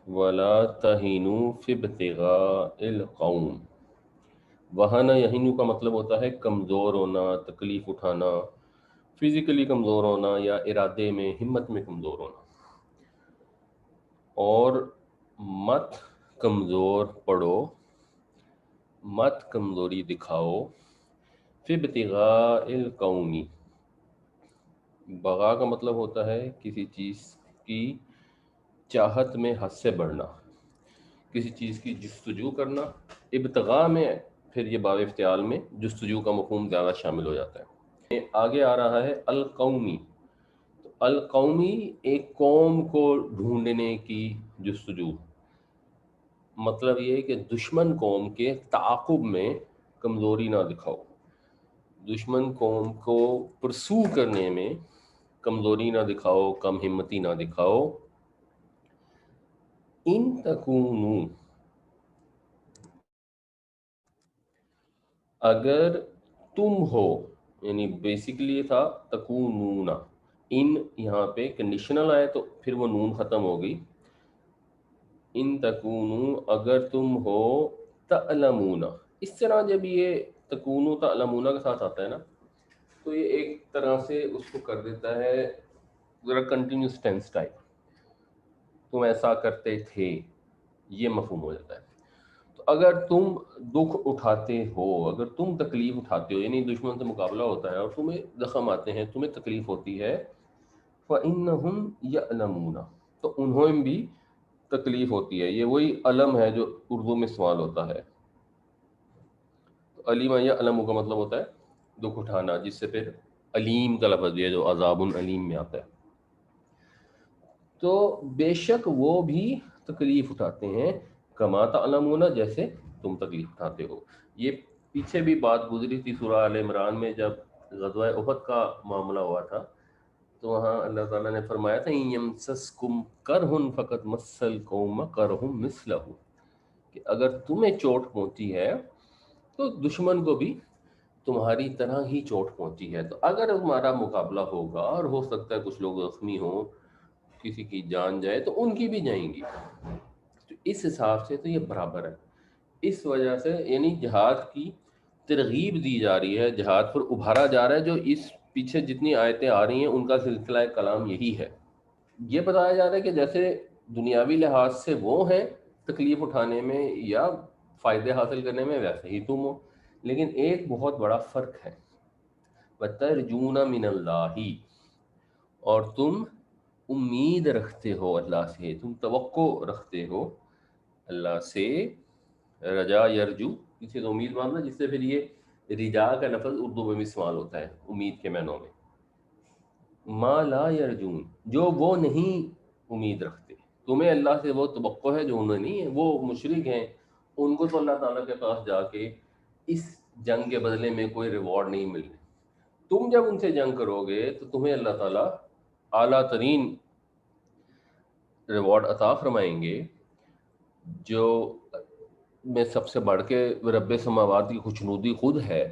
ولا تہینوا فی ابتغاء القوم. وہن یہینو کا مطلب ہوتا ہے کمزور ہونا، تکلیف اٹھانا، فزیکلی کمزور ہونا یا ارادے میں ہمت میں کمزور ہونا. اور مت کمزور پڑو، مت کمزوری دکھاؤ، فی ابتغاء القومی. بغا کا مطلب ہوتا ہے کسی چیز کی چاہت میں حد سے بڑھنا، کسی چیز کی جستجو کرنا. ابتغاء میں پھر یہ باب افتعال میں جستجو کا مفہوم زیادہ شامل ہو جاتا ہے. آگے آ رہا ہے القومی. تو القومی ایک قوم کو ڈھونڈنے کی جستجو، مطلب یہ ہے کہ دشمن قوم کے تعاقب میں کمزوری نہ دکھاؤ، دشمن قوم کو پرسو کرنے میں کمزوری نہ دکھاؤ، کم ہمتی نہ دکھاؤ. ان تکونو، اگر تم ہو، یعنی بیسیکلی یہ تھا تکونونا. ان یہاں پہ کنڈیشنل آئے تو پھر وہ نون ختم ہو گئی. ان تکونو اگر تم ہو، تعلمون. اس طرح جب یہ تکونو تعلمون کے ساتھ آتا ہے نا تو یہ ایک طرح سے اس کو کر دیتا ہے ذرا کنٹینیوس ٹینس ٹائپ. تم ایسا کرتے تھے، یہ مفہوم ہو جاتا ہے. تو اگر تم دکھ اٹھاتے ہو، اگر تم تکلیف اٹھاتے ہو، یعنی دشمن سے مقابلہ ہوتا ہے اور تمہیں زخم آتے ہیں، تمہیں تکلیف ہوتی ہے، فَإِنَّهُمْ يَعْلَمُونَ، تو انہوں بھی تکلیف ہوتی ہے. یہ وہی علم ہے جو اردو میں سوال ہوتا ہے. تو علیم یعلم کا مطلب ہوتا ہے دکھ اٹھانا، جس سے پھر علیم کا لفظ بھی ہے جو عذاب علیم میں آتا ہے. تو بے شک وہ بھی تکلیف اٹھاتے ہیں، کما تعلمون، جیسے تم تکلیف اٹھاتے ہو. یہ پیچھے بھی بات گزری تھی سورہ آل عمران میں جب غزوہ احد کا معاملہ ہوا تھا. تو وہاں اللہ تعالیٰ نے فرمایا تھا ان یمسسکم کرہن فقد مس القوم کرہم مثلہ، کہ اگر تمہیں چوٹ پہنچی ہے تو دشمن کو بھی تمہاری طرح ہی چوٹ پہنچی ہے. تو اگر ہمارا مقابلہ ہوگا اور ہو سکتا ہے کچھ لوگ زخمی ہوں، کسی کی جان جائے، تو ان کی بھی جائیں گی. تو اس حساب سے تو یہ برابر ہے. اس وجہ سے یعنی جہاد کی ترغیب دی جا رہی ہے، جہاد پر ابھارا جا رہا ہے. جو اس پیچھے جتنی آیتیں آ رہی ہیں ان کا سلسلہ کلام یہی ہے. یہ بتایا جا رہا ہے کہ جیسے دنیاوی لحاظ سے وہ ہیں تکلیف اٹھانے میں یا فائدے حاصل کرنے میں، ویسے ہی تم ہو. لیکن ایک بہت بڑا فرق ہے، وَتَرْجُونَ مِنَ اللَّهِ، اور تم امید رکھتے ہو اللہ سے، تم توقع رکھتے ہو اللہ سے. رجا یرجو پیچھے تو امید ماننا، جس سے پھر یہ رجا کا لفظ اردو میں بھی استعمال ہوتا ہے امید کے معنوں میں. ما لا یرجون، جو وہ نہیں امید رکھتے. تمہیں اللہ سے وہ توقع ہے جو انہیں نہیں ہے. وہ مشرک ہیں، ان کو تو اللہ تعالیٰ کے پاس جا کے اس جنگ کے بدلے میں کوئی ریوارڈ نہیں مل رہی. تم جب ان سے جنگ کرو گے تو تمہیں اللہ تعالیٰ اعلیٰ ترین ریوارڈ عطا فرمائیں گے، جو میں سب سے بڑھ کے رب سماوات کی خوشنودی خود ہے،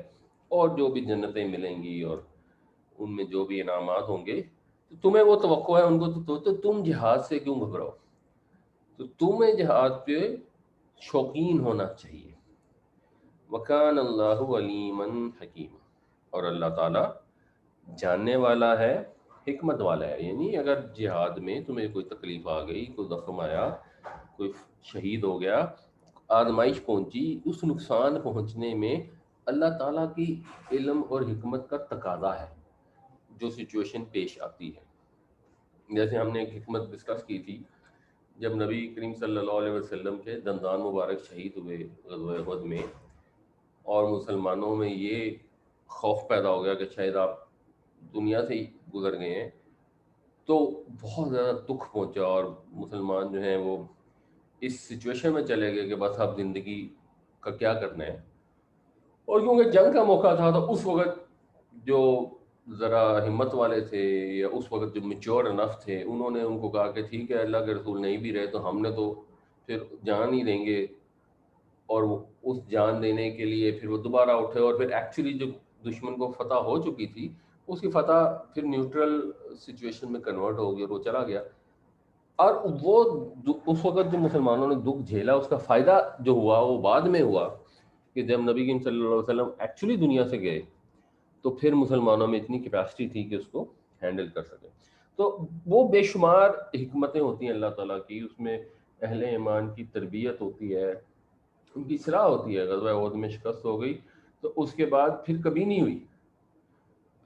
اور جو بھی جنتیں ملیں گی اور ان میں جو بھی انعامات ہوں گے. تو تمہیں وہ توقع ہے ان کو، تو تم جہاد سے کیوں گھبراؤ؟ تو تمہیں جہاد پہ شوقین ہونا چاہیے. وَكَانَ اللَّهُ عَلِيمًا حَكِيمًا، اور اللہ تعالیٰ جاننے والا ہے، حکمت والا ہے. یعنی اگر جہاد میں تمہیں کوئی تکلیف آ گئی، کوئی زخم آیا، کوئی شہید ہو گیا، آزمائش پہنچی، اس نقصان پہنچنے میں اللہ تعالیٰ کی علم اور حکمت کا تقاضا ہے جو سچویشن پیش آتی ہے. جیسے ہم نے ایک حکمت ڈسکس کی تھی جب نبی کریم صلی اللہ علیہ وسلم کے دندان مبارک شہید ہوئے غزوہ احد میں، اور مسلمانوں میں یہ خوف پیدا ہو گیا کہ شاید آپ دنیا سے ہی گزر گئے ہیں. تو بہت زیادہ دکھ پہنچا اور مسلمان جو ہیں وہ اس سچویشن میں چلے گئے کہ بس اب زندگی کا کیا کرنا ہے. اور کیونکہ جنگ کا موقع تھا تو اس وقت جو ذرا ہمت والے تھے یا اس وقت جو میچور انف تھے، انہوں نے ان کو کہا کہ ٹھیک ہے اللہ کے رسول نہیں بھی رہے تو ہم نے تو پھر جان ہی دیں گے. اور وہ اس جان دینے کے لیے پھر وہ دوبارہ اٹھے، اور پھر ایکچولی جو دشمن کو فتح ہو چکی تھی اس کی فتح پھر نیوٹرل سچویشن میں کنورٹ ہو گئی اور وہ چلا گیا. اور وہ اس وقت جو مسلمانوں نے دکھ جھیلا اس کا فائدہ جو ہوا وہ بعد میں ہوا کہ جب نبی کریم صلی اللہ علیہ وسلم ایکچولی دنیا سے گئے تو پھر مسلمانوں میں اتنی کیپیسٹی تھی کہ اس کو ہینڈل کر سکے. تو وہ بے شمار حکمتیں ہوتی ہیں اللہ تعالیٰ کی, اس میں اہل ایمان کی تربیت ہوتی ہے, ان کی اصلاح ہوتی ہے. غزوہ احد میں شکست ہو گئی تو اس کے بعد پھر کبھی نہیں ہوئی.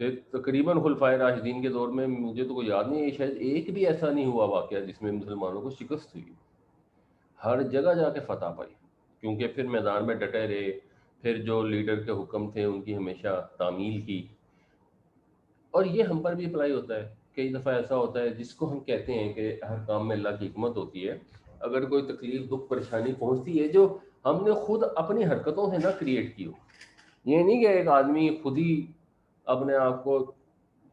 پھر تقریباً خلفائے راشدین کے دور میں مجھے تو کوئی یاد نہیں ہے, شاید ایک بھی ایسا نہیں ہوا واقعہ جس میں مسلمانوں کو شکست ہوئی. ہر جگہ جا کے فتح پائی, کیونکہ پھر میدان میں ڈٹے رہے, پھر جو لیڈر کے حکم تھے ان کی ہمیشہ تعمیل کی. اور یہ ہم پر بھی اپلائی ہوتا ہے. کئی دفعہ ایسا ہوتا ہے جس کو ہم کہتے ہیں کہ ہر کام میں اللہ کی حکمت ہوتی ہے, اگر کوئی تکلیف دکھ پریشانی پہنچتی ہے جو ہم نے خود اپنی حرکتوں سے نہ کریٹ کی ہو. یہ نہیں کہ ایک آدمی خود ہی اپنے آپ کو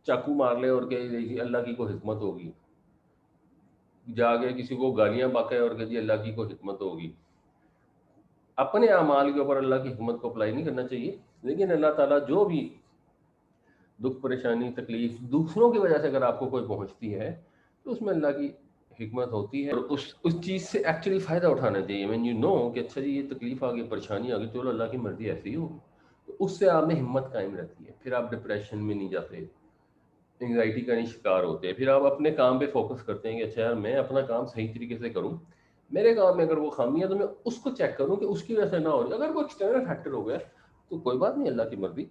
چاقو مار لے اور کہ جی اللہ کی کوئی حکمت ہوگی, جا کے کسی کو گالیاں بکے اور کہ جی اللہ کی کوئی حکمت ہوگی. اپنے اعمال کے اوپر اللہ کی حکمت کو اپلائی نہیں کرنا چاہیے, لیکن اللہ تعالیٰ جو بھی دکھ پریشانی تکلیف دوسروں کی وجہ سے اگر آپ کو کوئی پہنچتی ہے تو اس میں اللہ کی حکمت ہوتی ہے, اور اس چیز سے ایکچولی فائدہ اٹھانا چاہیے. when you know کہ اچھا جی یہ تکلیف آ گئی, پریشانی آ گئی, چلو اللہ کی مرضی ایسی ہی ہوگی, تو اس سے آپ میں ہمت قائم رہتی ہے. پھر آپ ڈپریشن میں نہیں جاتے, انگزائٹی کا نہیں شکار ہوتے ہیں. پھر آپ اپنے کام پہ فوکس کرتے ہیں کہ اچھا یار میں اپنا کام صحیح طریقے سے کروں, میرے کام میں اگر وہ خامی ہے تو میں اس کو چیک کروں کہ اس کی وجہ سے نہ ہو رہی. اگر کوئی ایکسٹرنل فیکٹر ہو گیا تو کوئی بات نہیں, اللہ کی مرضی.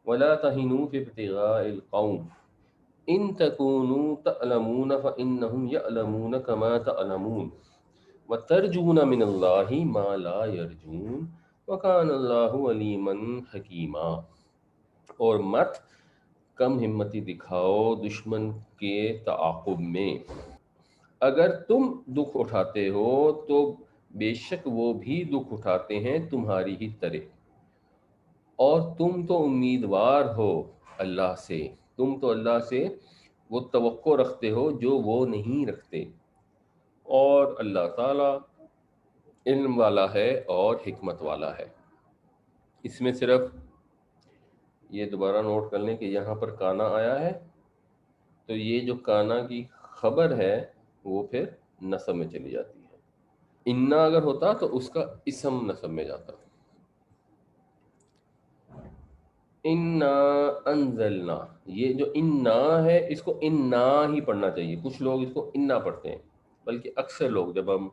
وَلَا تَهِنُوا فِي ابْتِغَاءِ الْقَوْمِ إِن تَكُونُوا تَعْلَمُونَ فَإِنَّهُمْ يَعْلَمُونَ كَمَا تَعْلَمُونَ وَتَرْجُونَ مِنَ اللَّهِ مَا لَا يَرْجُونَ وَكَانَ اللَّهُ عَلِيمًا حَكِيمًا. اور مت کم ہمتی دکھاؤ دشمن کے تعاقب میں. اگر تم دکھ اٹھاتے ہو تو بے شک وہ بھی دکھ اٹھاتے ہیں تمہاری ہی طرح, اور تم تو امیدوار ہو اللہ سے, تم تو اللہ سے وہ توقع رکھتے ہو جو وہ نہیں رکھتے, اور اللہ تعالیٰ علم والا ہے اور حکمت والا ہے. اس میں صرف یہ دوبارہ نوٹ کر لیں کہ یہاں پر کانا آیا ہے تو یہ جو کانا کی خبر ہے وہ پھر نصب میں چلی جاتی ہے. انا اگر ہوتا تو اس کا اسم نصب میں جاتا. انا انزلنا, یہ جو انا ہے اس کو انا ہی پڑھنا چاہیے. کچھ لوگ اس کو انا پڑھتے ہیں, بلکہ اکثر لوگ جب ہم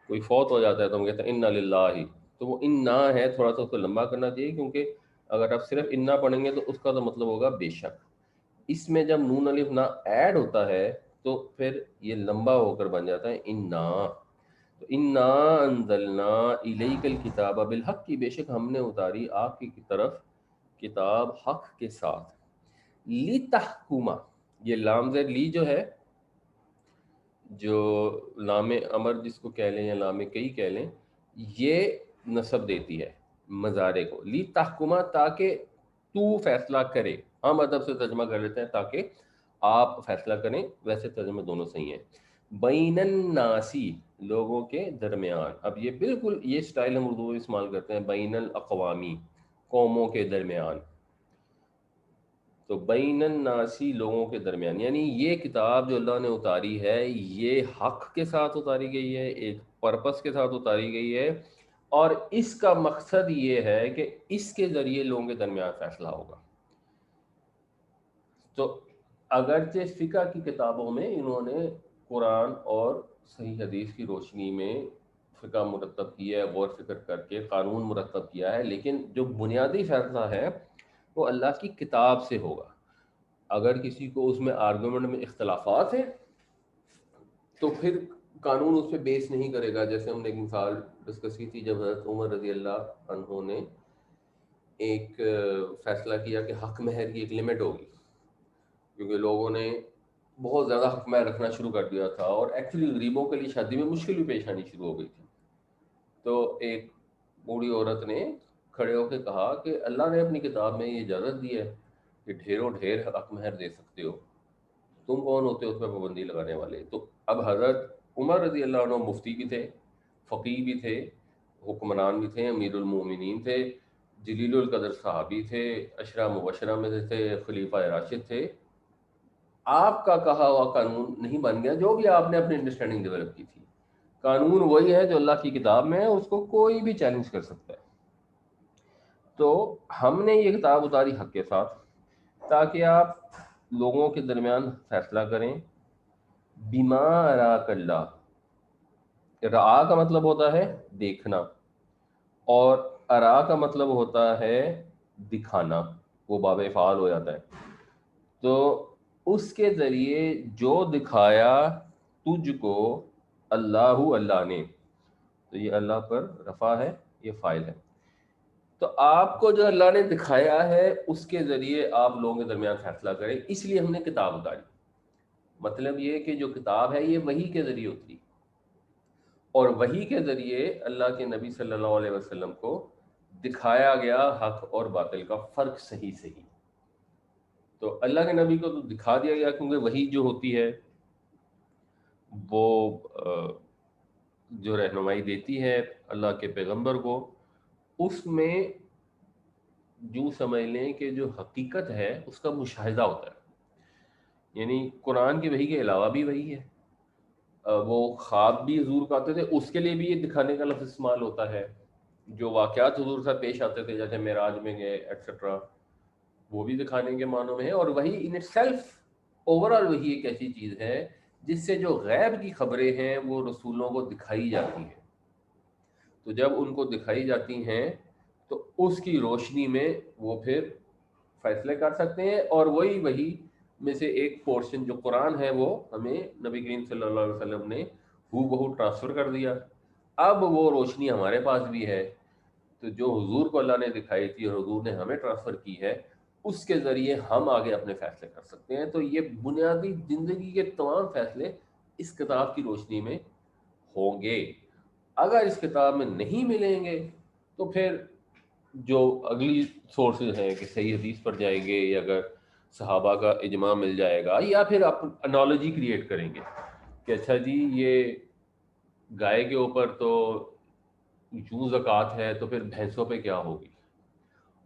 کوئی فوت ہو جاتا ہے تو ہم کہتے ہیں انا للہ, تو وہ انا ہے تھوڑا سا اس کو لمبا کرنا چاہیے, کیونکہ اگر آپ صرف انا پڑھیں گے تو اس کا تو مطلب ہوگا بے شک. اس میں جب نون الف نا ایڈ ہوتا ہے تو پھر یہ لمبا ہو کر بن جاتا ہے انا. تو انا انزلنا الیک الکتاب بالحق, کی بے شک ہم نے اتاری آپ کی طرف کتاب حق کے ساتھ. لتحکما, یہ لام زیر لی جو ہے, جو لام امر جس کو کہہ لیں یا لام کئی کہہ لیں, یہ نصب دیتی ہے مضارع کو. لتحکما تاکہ تو فیصلہ کرے, ہم ادب سے ترجمہ کر لیتے ہیں تاکہ آپ فیصلہ کریں, ویسے ترجمے دونوں صحیح ہیں. بین الناسی, لوگوں کے درمیان. اب یہ بالکل یہ سٹائل ہم اردو میں استعمال کرتے ہیں, بین الاقوامی, قوموں کے درمیان. تو بین الناسی, لوگوں کے درمیان, یعنی یہ کتاب جو اللہ نے اتاری ہے یہ حق کے ساتھ اتاری گئی ہے, ایک پرپس کے ساتھ اتاری گئی ہے, اور اس کا مقصد یہ ہے کہ اس کے ذریعے لوگوں کے درمیان فیصلہ ہوگا. تو اگرچہ فقہ کی کتابوں میں انہوں نے قرآن اور صحیح حدیث کی روشنی میں فقہ مرتب کیا ہے, غور فکر کر کے قانون مرتب کیا ہے, لیکن جو بنیادی فیصلہ ہے وہ اللہ کی کتاب سے ہوگا. اگر کسی کو اس میں آرگومنٹ میں اختلافات ہیں تو پھر قانون اس پہ بیس نہیں کرے گا. جیسے ہم نے ایک مثال ڈسکس کی تھی جب حضرت عمر رضی اللہ عنہ نے ایک فیصلہ کیا کہ حق مہر کی ایک لمٹ ہوگی, کیونکہ لوگوں نے بہت زیادہ حق مہر رکھنا شروع کر دیا تھا اور ایکچولی غریبوں کے لیے شادی میں مشکل بھی پیش آنی شروع ہو گئی تھی. تو ایک بوڑھی عورت نے کھڑے ہو کے کہا کہ اللہ نے اپنی کتاب میں یہ اجازت دی ہے کہ ڈھیروں ڈھیر حق مہر دے سکتے ہو, تم کون ہوتے ہو اس پہ پابندی لگانے والے. تو اب حضرت عمر رضی اللہ عنہ مفتی بھی تھے, فقیہ بھی تھے, حکمران بھی تھے, امیر المومنین تھے, جلیل القدر صحابی تھے, عشرہ مبشرہ میں سے تھے, خلیفہ راشد تھے, آپ کا کہا ہوا قانون نہیں بن گیا، جو بھی آپ نے اپنی انڈرسٹینڈنگ ڈیولپ کی تھی، قانون وہی ہے جو اللہ کی کتاب میں ہے، اس کو کوئی بھی چیلنج کر سکتا ہے۔ تو ہم نے یہ کتاب اتاری حق کے ساتھ، تاکہ آپ لوگوں کے درمیان فیصلہ کریں بما اراک اللہ۔ رعا کا مطلب ہوتا ہے دیکھنا، اور ارا کا مطلب ہوتا ہے دکھانا، وہ باب فعال ہو جاتا ہے۔ تو اس کے ذریعے جو دکھایا تجھ کو اللہ نے، تو یہ اللہ پر رفع ہے، یہ فاعل ہے۔ تو آپ کو جو اللہ نے دکھایا ہے اس کے ذریعے آپ لوگوں کے درمیان فیصلہ کریں، اس لیے ہم نے کتاب اتاری۔ مطلب یہ کہ جو کتاب ہے یہ وحی کے ذریعے اتری، اور وحی کے ذریعے اللہ کے نبی صلی اللہ علیہ وسلم کو دکھایا گیا حق اور باطل کا فرق صحیح۔ تو اللہ کے نبی کو تو دکھا دیا گیا، کیونکہ وحی جو ہوتی ہے وہ جو رہنمائی دیتی ہے اللہ کے پیغمبر کو، اس میں جو سمجھ لیں کہ جو حقیقت ہے اس کا مشاہدہ ہوتا ہے، یعنی قرآن کی وحی کے علاوہ بھی وحی ہے۔ وہ خواب بھی حضور کو آتے تھے، اس کے لیے بھی یہ دکھانے کا لفظ استعمال ہوتا ہے۔ جو واقعات حضور سے پیش آتے تھے جیسے معراج میں گئے ایٹسٹرا، وہ بھی دکھانے کے معنوں میں ہے۔ اور وہی in it self over all وہی ایک ایسی چیز ہے جس سے جو غیب کی خبریں ہیں وہ رسولوں کو دکھائی جاتی ہیں۔ تو جب ان کو دکھائی جاتی ہیں تو اس کی روشنی میں وہ پھر فیصلے کر سکتے ہیں، اور وہی میں سے ایک پورشن جو قرآن ہے وہ ہمیں نبی کریم صلی اللہ علیہ وسلم نے ہو بہو ٹرانسفر کر دیا۔ اب وہ روشنی ہمارے پاس بھی ہے، تو جو حضور کو اللہ نے دکھائی تھی اور حضور نے ہمیں ٹرانسفر کی ہے، اس کے ذریعے ہم آگے اپنے فیصلے کر سکتے ہیں۔ تو یہ بنیادی زندگی کے تمام فیصلے اس کتاب کی روشنی میں ہوں گے۔ اگر اس کتاب میں نہیں ملیں گے تو پھر جو اگلی سورسز ہیں کہ صحیح حدیث پر جائیں گے، یا اگر صحابہ کا اجماع مل جائے گا، یا پھر آپ انالوجی کریٹ کریں گے کہ اچھا جی یہ گائے کے اوپر تو یوں زکوٰۃ ہے تو پھر بھینسوں پہ کیا ہوگی،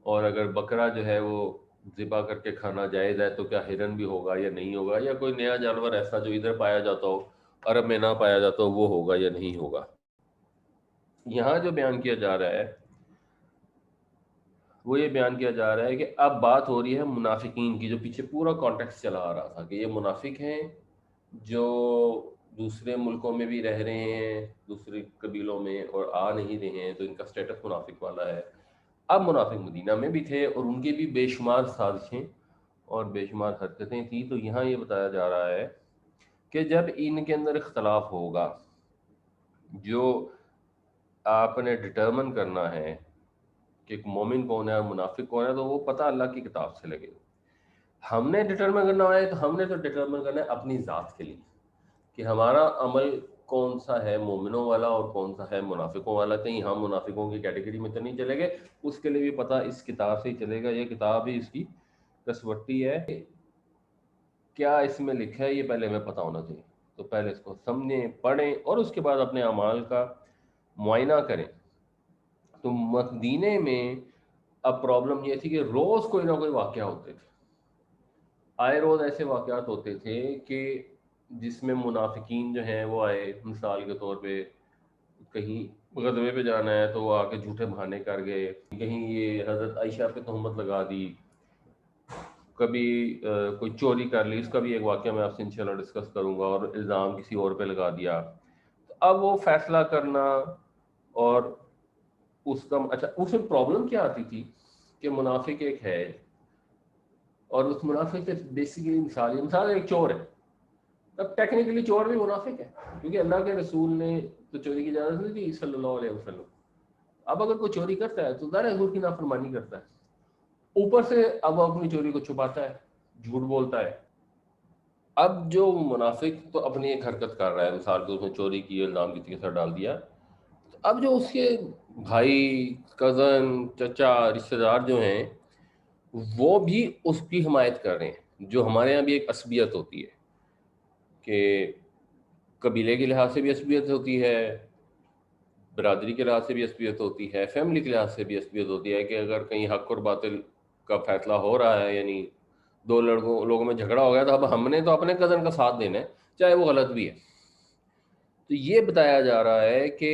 اور اگر بکرا جو ہے وہ ذبح کر کے کھانا جائز ہے تو کیا ہرن بھی ہوگا یا نہیں ہوگا، یا کوئی نیا جانور ایسا جو ادھر پایا جاتا ہو عرب میں نہ پایا جاتا ہو وہ ہوگا یا نہیں ہوگا۔ یہاں جو بیان کیا جا رہا ہے وہ یہ بیان کیا جا رہا ہے کہ اب بات ہو رہی ہے منافقین کی، جو پیچھے پورا کانٹیکس چلا آ رہا تھا کہ یہ منافق ہیں جو دوسرے ملکوں میں بھی رہ رہے ہیں، دوسرے قبیلوں میں، اور آ نہیں رہے ہیں، تو ان کا سٹیٹس منافق والا ہے۔ اب منافق مدینہ میں بھی تھے اور ان کی بھی بے شمار سازشیں اور بے شمار حرکتیں تھیں۔ تو یہاں یہ بتایا جا رہا ہے کہ جب ان کے اندر اختلاف ہوگا، جو آپ نے ڈٹرمن کرنا ہے کہ ایک مومن کون ہے اور منافق کون ہے، تو وہ پتہ اللہ کی کتاب سے لگے۔ ہم نے ڈٹرمن کرنا ہے تو ہم نے تو ڈٹرمن کرنا ہے اپنی ذات کے لیے کہ ہمارا عمل کون سا ہے مومنوں والا اور کون سا ہے منافقوں والا۔ کہیں ہم منافقوں کی کیٹیگری میں تو نہیں چلے گئے، اس کے لیے بھی پتہ اس کتاب سے ہی چلے گا۔ یہ کتاب ہی اس کی کسوٹی ہے، کیا اس میں لکھا ہے یہ پہلے ہمیں پتہ ہونا چاہیے۔ تو پہلے اس کو سمجھیں، پڑھیں، اور اس کے بعد اپنے اعمال کا معائنہ کریں۔ تو مدینے میں اب پرابلم یہ تھی کہ روز کوئی نہ کوئی واقعہ ہوتے تھے، آئے روز ایسے واقعات ہوتے تھے کہ جس میں منافقین جو ہیں وہ آئے، مثال کے طور پہ کہیں غزوے پہ جانا ہے تو وہ آ کے جھوٹے بہانے کر گئے، کہیں یہ حضرت عائشہ پہ تہمت لگا دی، کبھی کوئی چوری کر لی، اس کا بھی ایک واقعہ میں آپ سے انشاءاللہ ڈسکس کروں گا، اور الزام کسی اور پہ لگا دیا۔ تو اب وہ فیصلہ کرنا، اور اس کا اچھا اس میں پرابلم کیا آتی تھی کہ منافق ایک ہے، اور اس منافق کے بیسیکلی مثال ایک چور ہے۔ اب ٹیکنیکلی چور بھی منافق ہے، کیونکہ اللہ کے رسول نے تو چوری کی اجازت نہیں دی صلی اللہ علیہ وسلم۔ اب اگر کوئی چوری کرتا ہے تو ظاہر ہے حضور کی نافرمانی کرتا ہے، اوپر سے اب وہ اپنی چوری کو چھپاتا ہے، جھوٹ بولتا ہے۔ اب جو منافق تو اپنی ایک حرکت کر رہا ہے، مثال کے اس نے چوری کی، الزام کسی کے ساتھ ڈال دیا، اب جو اس کے بھائی، کزن، چچا، رشتہ دار جو ہیں وہ بھی اس کی حمایت کر رہے ہیں۔ جو ہمارے یہاں بھی ایک عصبیت ہوتی ہے کہ قبیلے کے لحاظ سے بھی عصبیت ہوتی ہے، برادری کے لحاظ سے بھی عصبیت ہوتی ہے، فیملی کے لحاظ سے بھی عصبیت ہوتی ہے کہ اگر کہیں حق اور باطل کا فیصلہ ہو رہا ہے، یعنی دو لوگوں میں جھگڑا ہو گیا تو اب ہم نے تو اپنے کزن کا ساتھ دینا ہے چاہے وہ غلط بھی ہے. تو یہ بتایا جا رہا ہے کہ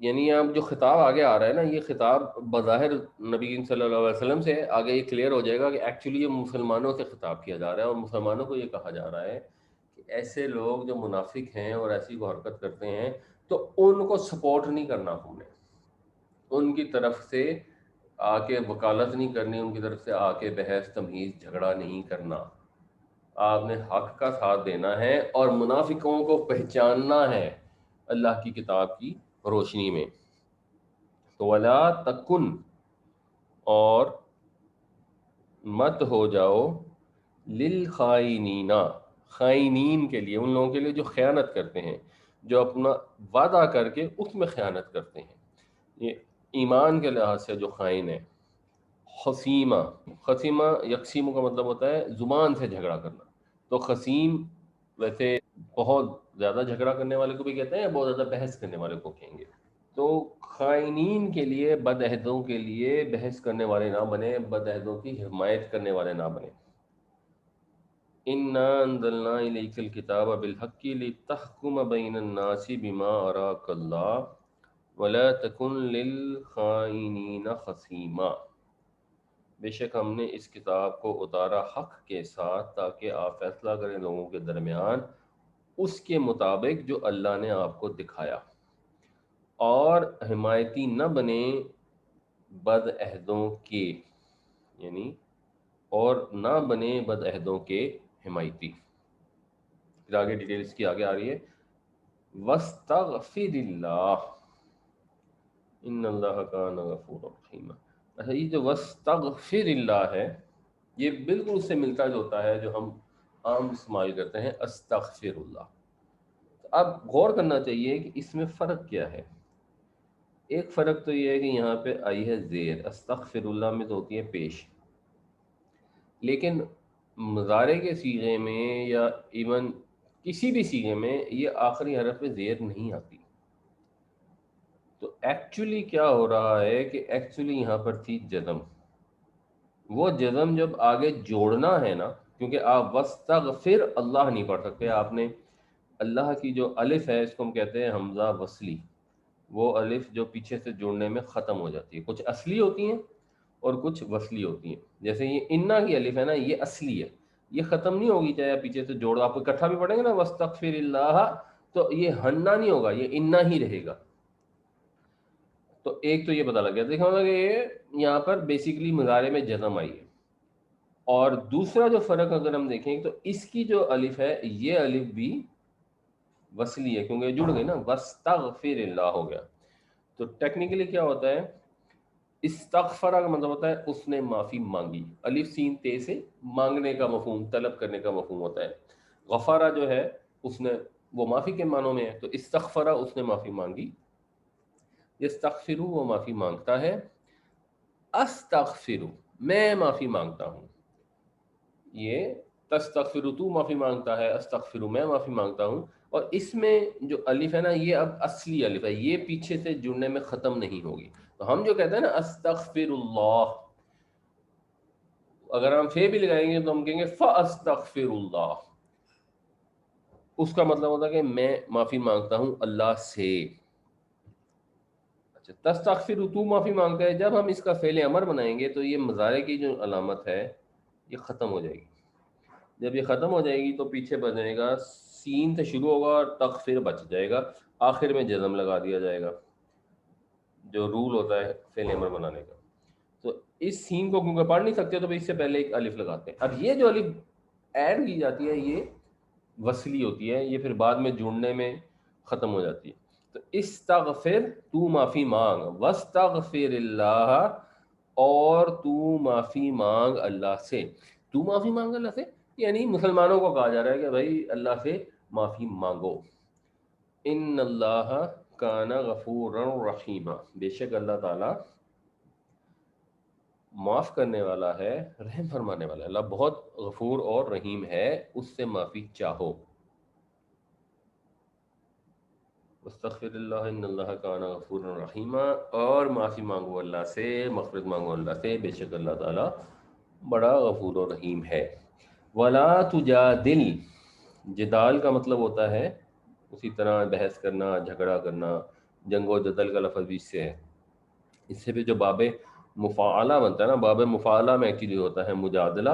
یعنی اب جو خطاب آگے آ رہا ہے نا، یہ خطاب بظاہر نبی کریم صلی اللہ علیہ وسلم سے آگے یہ کلیئر ہو جائے گا کہ ایکچولی یہ مسلمانوں سے خطاب کیا جا رہا ہے، اور مسلمانوں کو یہ کہا جا رہا ہے کہ ایسے لوگ جو منافق ہیں اور ایسی کو حرکت کرتے ہیں تو ان کو سپورٹ نہیں کرنا، ہم نے ان کی طرف سے آ کے وکالت نہیں کرنی، ان کی طرف سے آ کے بحث تمیز جھگڑا نہیں کرنا. آپ نے حق کا ساتھ دینا ہے اور منافقوں کو پہچاننا ہے اللہ کی کتاب کی روشنی میں. تو ولا تکن، اور مت ہو جاؤ، للخائنین، خائنین کے لیے، ان لوگوں کے لیے جو خیانت کرتے ہیں، جو اپنا وعدہ کر کے اس میں خیانت کرتے ہیں. یہ ایمان کے لحاظ سے جو خائن ہے. خصیمہ، خصیمہ یقسیمہ کا مطلب ہوتا ہے زبان سے جھگڑا کرنا. تو خصیم ویسے بہت زیادہ جھگڑا کرنے والے کو بھی کہتے ہیں، بہت زیادہ بحث کرنے والے کو کہیں گے. تو خائنین کے لیے، بدعہدوں کے لیے بحث کرنے والے نہ بنے، بدعہدوں کی حمایت کرنے والے نہ بنے. انا انزلنا الیک الکتاب بالحق لتحکم بین الناس بما اراک اللہ ولا تکن للخائنین خصیما. بے شک ہم نے اس کتاب کو اتارا حق کے ساتھ تاکہ آپ فیصلہ کریں لوگوں کے درمیان اس کے مطابق جو اللہ نے آپ کو دکھایا، اور حمایتی نہ بنے بد عہدوں کے، یعنی اور نہ بنے بد عہدوں کے حمایتی. پھر آگے ڈیٹیلز کی آگے آ رہی ہے، وَاسْتَغْفِرِ اللَّهِ ان اللہ کان غفورا رحیما. اچھا، یہ جو وَاسْتَغْفِرِ اللہ ہے، یہ بالکل اس سے ملتا جلتا ہے جو ہم عام استعمال کرتے ہیں استغفر اللہ. اب غور کرنا چاہیے کہ اس میں فرق کیا ہے. ایک فرق تو یہ ہے کہ یہاں پہ آئی ہے زیر، استغفر اللہ میں تو ہوتی ہے پیش، لیکن مضارع کے صیغے میں یا ایون کسی بھی صیغے میں یہ آخری حرف پہ زیر نہیں آتی. تو ایکچولی کیا ہو رہا ہے کہ ایکچولی یہاں پر تھی جزم. وہ جزم جب آگے جوڑنا ہے نا، کیونکہ آپ وستغفر اللہ نہیں پڑھ سکتے، آپ نے اللہ کی جو الف ہے اس کو ہم کہتے ہیں حمزہ وصلی. وہ الف جو پیچھے سے جوڑنے میں ختم ہو جاتی ہے، کچھ اصلی ہوتی ہیں اور کچھ وصلی ہوتی ہیں. جیسے یہ انا کی الف ہے نا، یہ اصلی ہے، یہ ختم نہیں ہوگی چاہے آپ پیچھے سے جوڑ، آپ اکٹھا بھی پڑھیں گے نا وستغفر اللہ، تو یہ ہننا نہیں ہوگا، یہ انا ہی رہے گا. تو ایک تو یہ پتہ لگ گیا، دیکھا ہوگا کہ یہ یہاں پر بیسیکلی مضارع میں جزم آئی ہے. اور دوسرا جو فرق اگر ہم دیکھیں تو اس کی جو الف ہے یہ الف بھی وصلی ہے، کیونکہ جڑ گئی نا، وستغفر اللہ ہو گیا. تو ٹیکنیکلی کیا ہوتا ہے، استغفرہ کا مطلب ہوتا ہے اس نے معافی مانگی، الف سین تے سے مانگنے کا مفہوم، طلب کرنے کا مفہوم ہوتا ہے. غفارہ جو ہے اس نے، وہ معافی کے معنوں میں ہے، تو استغفرہ اس نے معافی مانگی. یستغفرو وہ معافی مانگتا ہے، استغفرو میں معافی مانگتا ہوں. یہ تستغفر تو معافی مانگتا ہے، استغفر میں معافی مانگتا ہوں. اور اس میں جو الف ہے نا، یہ اب اصلی الف ہے، یہ پیچھے سے جڑنے میں ختم نہیں ہوگی. تو ہم جو کہتے ہیں نا استغفر اللہ، اگر ہم فے بھی لگائیں گے تو ہم کہیں گے فاستغفر اللہ. اس کا مطلب ہوتا ہے کہ میں معافی مانگتا ہوں اللہ سے. اچھا، تستغفر تو معافی مانگتا ہے، جب ہم اس کا فعل امر بنائیں گے تو یہ مضارع کی جو علامت ہے یہ ختم ہو جائے گی. جب یہ ختم ہو جائے گی تو پیچھے بجے گا، سین سے شروع ہوگا اور تغفر بچ جائے گا، آخر میں جزم لگا دیا جائے گا جو رول ہوتا ہے فعل امر بنانے کا. تو اس سین کو کیونکہ پڑھ نہیں سکتے تو اس سے پہلے ایک الف لگاتے ہیں. اب یہ جو الف ایڈ کی جاتی ہے یہ وصلی ہوتی ہے، یہ پھر بعد میں جڑنے میں ختم ہو جاتی ہے. تو استغفر تو معافی مانگ، واستغفر اللہ اور تو معافی مانگ اللہ سے. تو معافی مانگ اللہ سے یعنی مسلمانوں کو کہا جا رہا ہے کہ بھائی اللہ سے معافی مانگو. ان اللہ کان غفورا رحیما، بے شک اللہ تعالی معاف کرنے والا ہے، رحم فرمانے والا ہے. اللہ بہت غفور اور رحیم ہے، اس سے معافی چاہو. واستغفر اللہ ان اللہ کان غفورا رحیما، اور معافی مانگو اللہ سے، مغفرت مانگو اللہ سے، بے شک اللہ تعالی بڑا غفور و رحیم ہے. ولا تجادل، جدال کا مطلب ہوتا ہے اسی طرح بحث کرنا، جھگڑا کرنا. جنگ و جدل کا لفظ بھی اس سے ہے. اس سے بھی جو باب مفاعلہ بنتا ہے نا، باب مفاعلہ میں ایکچولی ہوتا ہے مجادلہ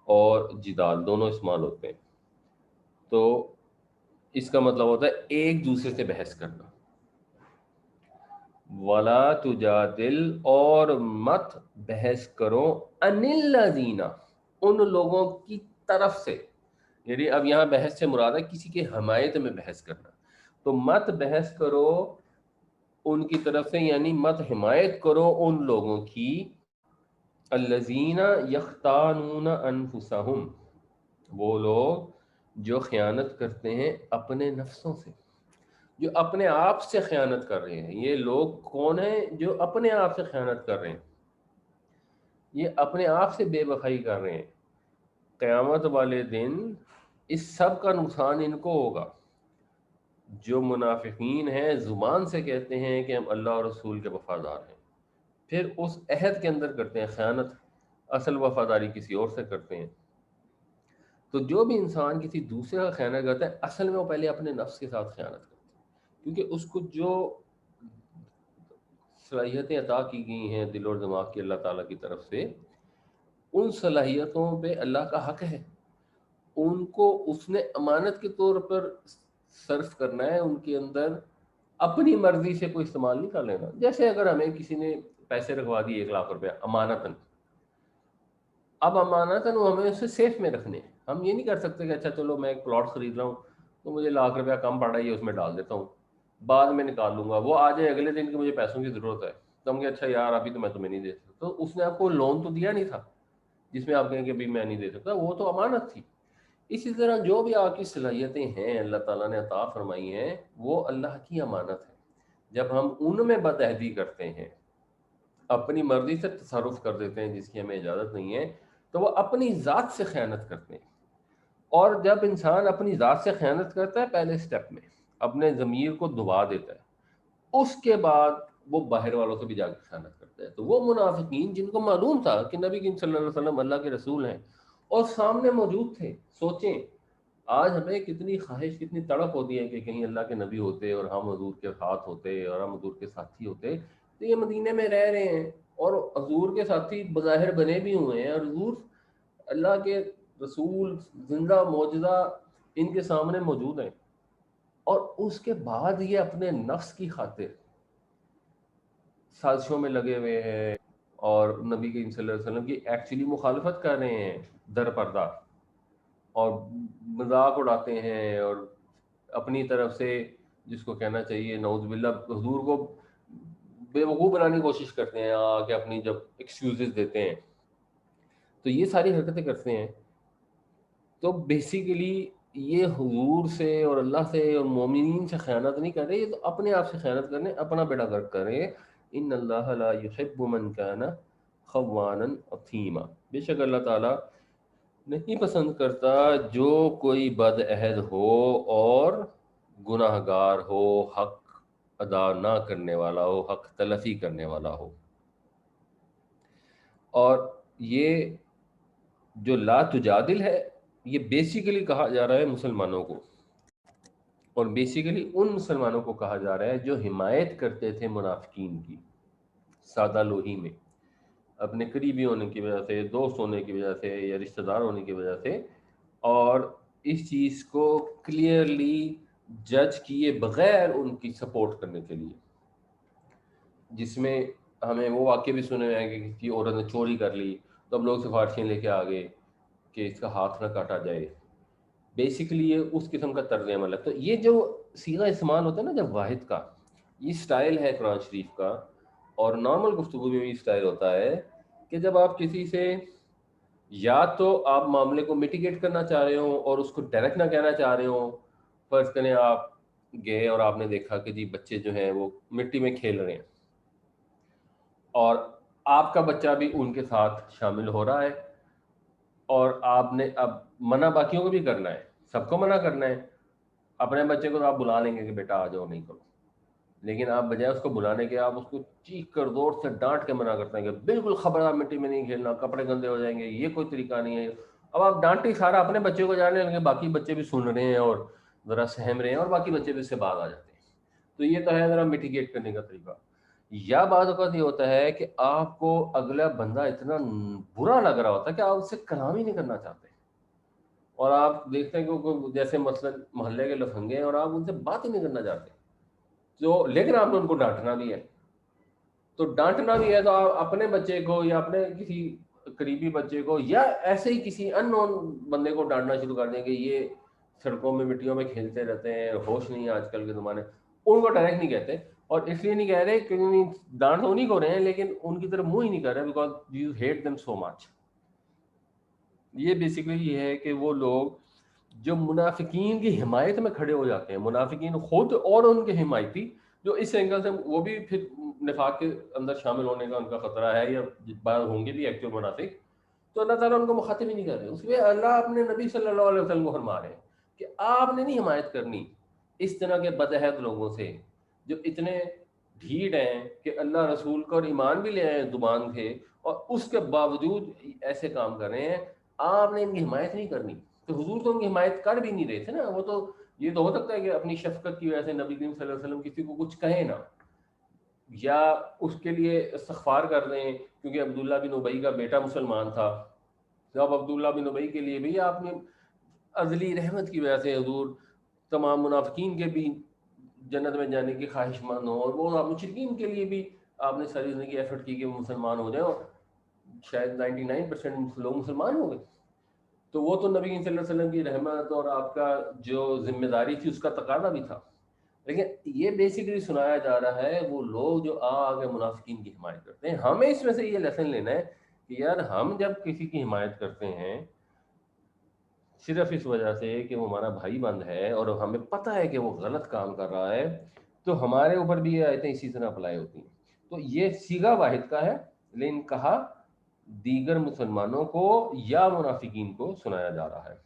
اور جدال، دونوں استعمال ہوتے ہیں. تو اس کا مطلب ہوتا ہے ایک دوسرے سے بحث کرنا. ولا تجادل، اور مت بحث کرو، ان الذین، ان لوگوں کی طرف سے. یعنی اب یہاں بحث سے مراد ہے کسی کی حمایت میں بحث کرنا. تو مت بحث کرو ان کی طرف سے، یعنی مت حمایت کرو ان لوگوں کی الذین یختانون انفسہم، وہ لوگ جو خیانت کرتے ہیں اپنے نفسوں سے، جو اپنے آپ سے خیانت کر رہے ہیں. یہ لوگ کون ہیں جو اپنے آپ سے خیانت کر رہے ہیں؟ یہ اپنے آپ سے بے وفائی کر رہے ہیں. قیامت والے دن اس سب کا نقصان ان کو ہوگا. جو منافقین ہیں زبان سے کہتے ہیں کہ ہم اللہ اور رسول کے وفادار ہیں، پھر اس عہد کے اندر کرتے ہیں خیانت، اصل وفاداری کسی اور سے کرتے ہیں. تو جو بھی انسان کسی دوسرے کا خیانت کرتا ہے، اصل میں وہ پہلے اپنے نفس کے ساتھ خیانت کرتا ہے، کیونکہ اس کو جو صلاحیتیں عطا کی گئی ہیں دل اور دماغ کی اللہ تعالیٰ کی طرف سے، ان صلاحیتوں پہ اللہ کا حق ہے. ان کو اس نے امانت کے طور پر صرف کرنا ہے، ان کے اندر اپنی مرضی سے کوئی استعمال نہیں کر لینا. جیسے اگر ہمیں کسی نے پیسے رکھوا دیے 1,00,000 روپے امانتاً، اب امانتاً وہ ہمیں اسے سیف میں رکھنے ہیں. ہم یہ نہیں کر سکتے کہ اچھا چلو میں ایک پلاٹ خرید رہا ہوں تو مجھے 1,00,000 روپیہ کم پڑ رہا ہے، اس میں ڈال دیتا ہوں، بعد میں نکال لوں گا. وہ آ جائے اگلے دن کہ مجھے پیسوں کی ضرورت ہے، تو ہم کہ اچھا یار ابھی تو میں تمہیں نہیں دے سکتا. تو اس نے آپ کو لون تو دیا نہیں تھا جس میں آپ کہیں کہ ابھی میں نہیں دے سکتا، وہ تو امانت تھی. اسی طرح جو بھی آپ کی صلاحیتیں ہیں اللہ تعالیٰ نے عطا فرمائی ہیں، وہ اللہ کی امانت ہے. جب ہم ان میں بدعہدی کرتے ہیں، اپنی مرضی سے تصرف کر دیتے ہیں جس کی ہمیں اجازت نہیں ہے، تو وہ اپنی ذات سے خیانت کرتے ہیں. اور جب انسان اپنی ذات سے خیانت کرتا ہے پہلے سٹیپ میں اپنے ضمیر کو دبا دیتا ہے، اس کے بعد وہ باہر والوں سے بھی جا کے خیانت کرتا ہے. تو وہ منافقین جن کو معلوم تھا کہ نبی کریم صلی اللہ علیہ وسلم اللہ کے رسول ہیں اور سامنے موجود تھے، سوچیں آج ہمیں کتنی خواہش، کتنی تڑپ ہوتی ہے کہ کہیں اللہ کے نبی ہوتے اور ہم حضور کے ساتھ ہوتے اور ہم حضور کے ساتھی ہوتے. تو یہ مدینے میں رہ رہے ہیں اور حضور کے ساتھی بظاہر بنے بھی ہوئے ہیں، اور حضور اللہ کے رسول زندہ معجزہ ان کے سامنے موجود ہیں، اور اس کے بعد یہ اپنے نفس کی خاطر سازشوں میں لگے ہوئے ہیں اور نبی کریم صلی اللہ علیہ وسلم کی ایکچولی مخالفت کر رہے ہیں در پردہ، اور مذاق اڑاتے ہیں اور اپنی طرف سے جس کو کہنا چاہیے نعوذ باللہ حضور کو بے وقوف بنانے کی کوشش کرتے ہیں کہ اپنی جب ایکسکیوزز دیتے ہیں. تو یہ ساری حرکتیں کرتے ہیں. تو بیسیکلی یہ حضور سے اور اللہ سے اور مومنین سے خیانت نہیں کر رہے، یہ تو اپنے آپ سے خیانت کرنے، اپنا بیڑا غرق کر رہے ہیں. ان اللہ لا یحب من کان خوانا اثیما، بے شک اللہ تعالیٰ نہیں پسند کرتا جو کوئی بد عہد ہو اور گناہ گار ہو، حق ادا نہ کرنے والا ہو، حق تلفی کرنے والا ہو. اور یہ جو لا تجادل ہے، یہ بیسیکلی کہا جا رہا ہے مسلمانوں کو، اور بیسیکلی ان مسلمانوں کو کہا جا رہا ہے جو حمایت کرتے تھے منافقین کی سادہ لوہی میں، اپنے قریبی ہونے کی وجہ سے، دوست ہونے کی وجہ سے یا رشتہ دار ہونے کی وجہ سے، اور اس چیز کو کلیئرلی جج کیے بغیر ان کی سپورٹ کرنے کے لیے. جس میں ہمیں وہ واقعے بھی سنے ہوئے ہیں کہ کسی عورت نے چوری کر لی تو اب لوگ سفارشیں لے کے آ گئے کہ اس کا ہاتھ نہ کاٹا جائے. بیسیکلی یہ اس قسم کا طرز عمل ہے. تو یہ جو صیغہ استعمال ہوتا ہے نا جب واحد کا، یہ سٹائل ہے قرآن شریف کا، اور نارمل گفتگو میں بھی سٹائل ہوتا ہے کہ جب آپ کسی سے یا تو آپ معاملے کو میٹیگیٹ کرنا چاہ رہے ہوں اور اس کو ڈائریکٹ نہ کہنا چاہ رہے ہوں. فرض کریں آپ گئے اور آپ نے دیکھا کہ جی بچے جو ہیں وہ مٹی میں کھیل رہے ہیں اور آپ کا بچہ بھی ان کے ساتھ شامل ہو رہا ہے، اور آپ نے اب منع باقیوں کو بھی کرنا ہے، سب کو منع کرنا ہے. اپنے بچے کو تو آپ بلا لیں گے کہ بیٹا آ جاؤ، نہیں کرو، لیکن آپ بجائے اس کو بلانے کے آپ اس کو چیخ کر زور سے ڈانٹ کے منع کرتے ہیں کہ بالکل خبردار مٹی میں نہیں کھیلنا، کپڑے گندے ہو جائیں گے، یہ کوئی طریقہ نہیں ہے. اب آپ ڈانٹے سارا اپنے بچے کو جانے لگے، باقی بچے بھی سن رہے ہیں اور ذرا سہم رہے ہیں اور باقی بچے بھی اس سے بعد آ جاتے ہیں. تو یہ تو ہے ذرا میٹیگیٹ کرنے کا طریقہ. یا بعض اوقات یہ ہوتا ہے کہ آپ کو اگلا بندہ اتنا برا لگ رہا ہوتا ہے کہ آپ اس سے کلام ہی نہیں کرنا چاہتے، اور آپ دیکھتے ہیں کہ جیسے مثلا محلے کے لفنگے ہیں اور آپ ان سے بات ہی نہیں کرنا چاہتے، تو لیکن آپ نے ان کو ڈانٹنا بھی ہے. تو ڈانٹنا بھی ہے تو آپ اپنے بچے کو یا اپنے کسی قریبی بچے کو یا ایسے ہی کسی ان نون بندے کو ڈانٹنا شروع کر دیں کہ یہ سڑکوں میں مٹیوں میں کھیلتے رہتے ہیں، ہوش نہیں ہے آج کل کے زمانے. ان کو ڈائریکٹ نہیں کہتے، اور اس لیے نہیں کہہ رہے کیونکہ ڈانٹ تو انہیں کو رہے ہیں لیکن ان کی طرف منہ ہی نہیں کر رہے because you hate them so much. یہ بیسیکلی یہ ہے کہ وہ لوگ جو منافقین کی حمایت میں کھڑے ہو جاتے ہیں، منافقین خود اور ان کے حمایتی، جو اس اینگل سے وہ بھی پھر نفاق کے اندر شامل ہونے کا ان کا خطرہ ہے یا بعض ہوں گے بھی ایکچوئل منافق، تو اللہ تعالیٰ ان کو مخاطب ہی نہیں کر رہے. اس لیے اللہ اپنے نبی صلی اللہ علیہ وسلم کو فرما رہے ہیں کہ آپ نے نہیں حمایت کرنی اس طرح کے بدعہد لوگوں سے جو اتنے ڈھیٹ ہیں کہ اللہ رسول کا اور ایمان بھی لے آئے زبان تھے اور اس کے باوجود ایسے کام کر رہے ہیں. آپ نے ان کی حمایت نہیں کرنی. تو حضور تو ان کی حمایت کر بھی نہیں رہے تھے نا. وہ تو یہ تو ہو سکتا ہے کہ اپنی شفقت کی وجہ سے نبی کریم صلی اللہ علیہ وسلم کسی کو کچھ کہے نا، یا اس کے لیے استغفار کر رہے ہیں کیونکہ عبداللہ بن ابی کا بیٹا مسلمان تھا. تو اب عبداللہ بن ابی کے لیے بھی آپ نے ازلی رحمت کی وجہ سے حضور تمام منافقین کے بھی جنت میں جانے کی خواہش مند ہوں، اور وہ مشرکین کے لیے بھی آپ نے ساری زندگی ایفرٹ کی کہ وہ مسلمان ہو جائیں، اور شاید 99% لوگ مسلمان ہو گئے. تو وہ تو نبی صلی اللہ علیہ وسلم کی رحمت اور آپ کا جو ذمہ داری تھی اس کا تقاضا بھی تھا. لیکن یہ بیسیکلی سنایا جا رہا ہے وہ لوگ جو آگے منافقین کی حمایت کرتے ہیں. ہمیں اس میں سے یہ لیسن لینا ہے کہ یار ہم جب کسی کی حمایت کرتے ہیں صرف اس وجہ سے کہ وہ ہمارا بھائی بند ہے اور ہمیں پتہ ہے کہ وہ غلط کام کر رہا ہے، تو ہمارے اوپر بھی یہ آیتیں اسی طرح اپلائی ہوتی ہیں. تو یہ صیغہ واحد کا ہے، لیکن کہا دیگر مسلمانوں کو یا منافقین کو سنایا جا رہا ہے.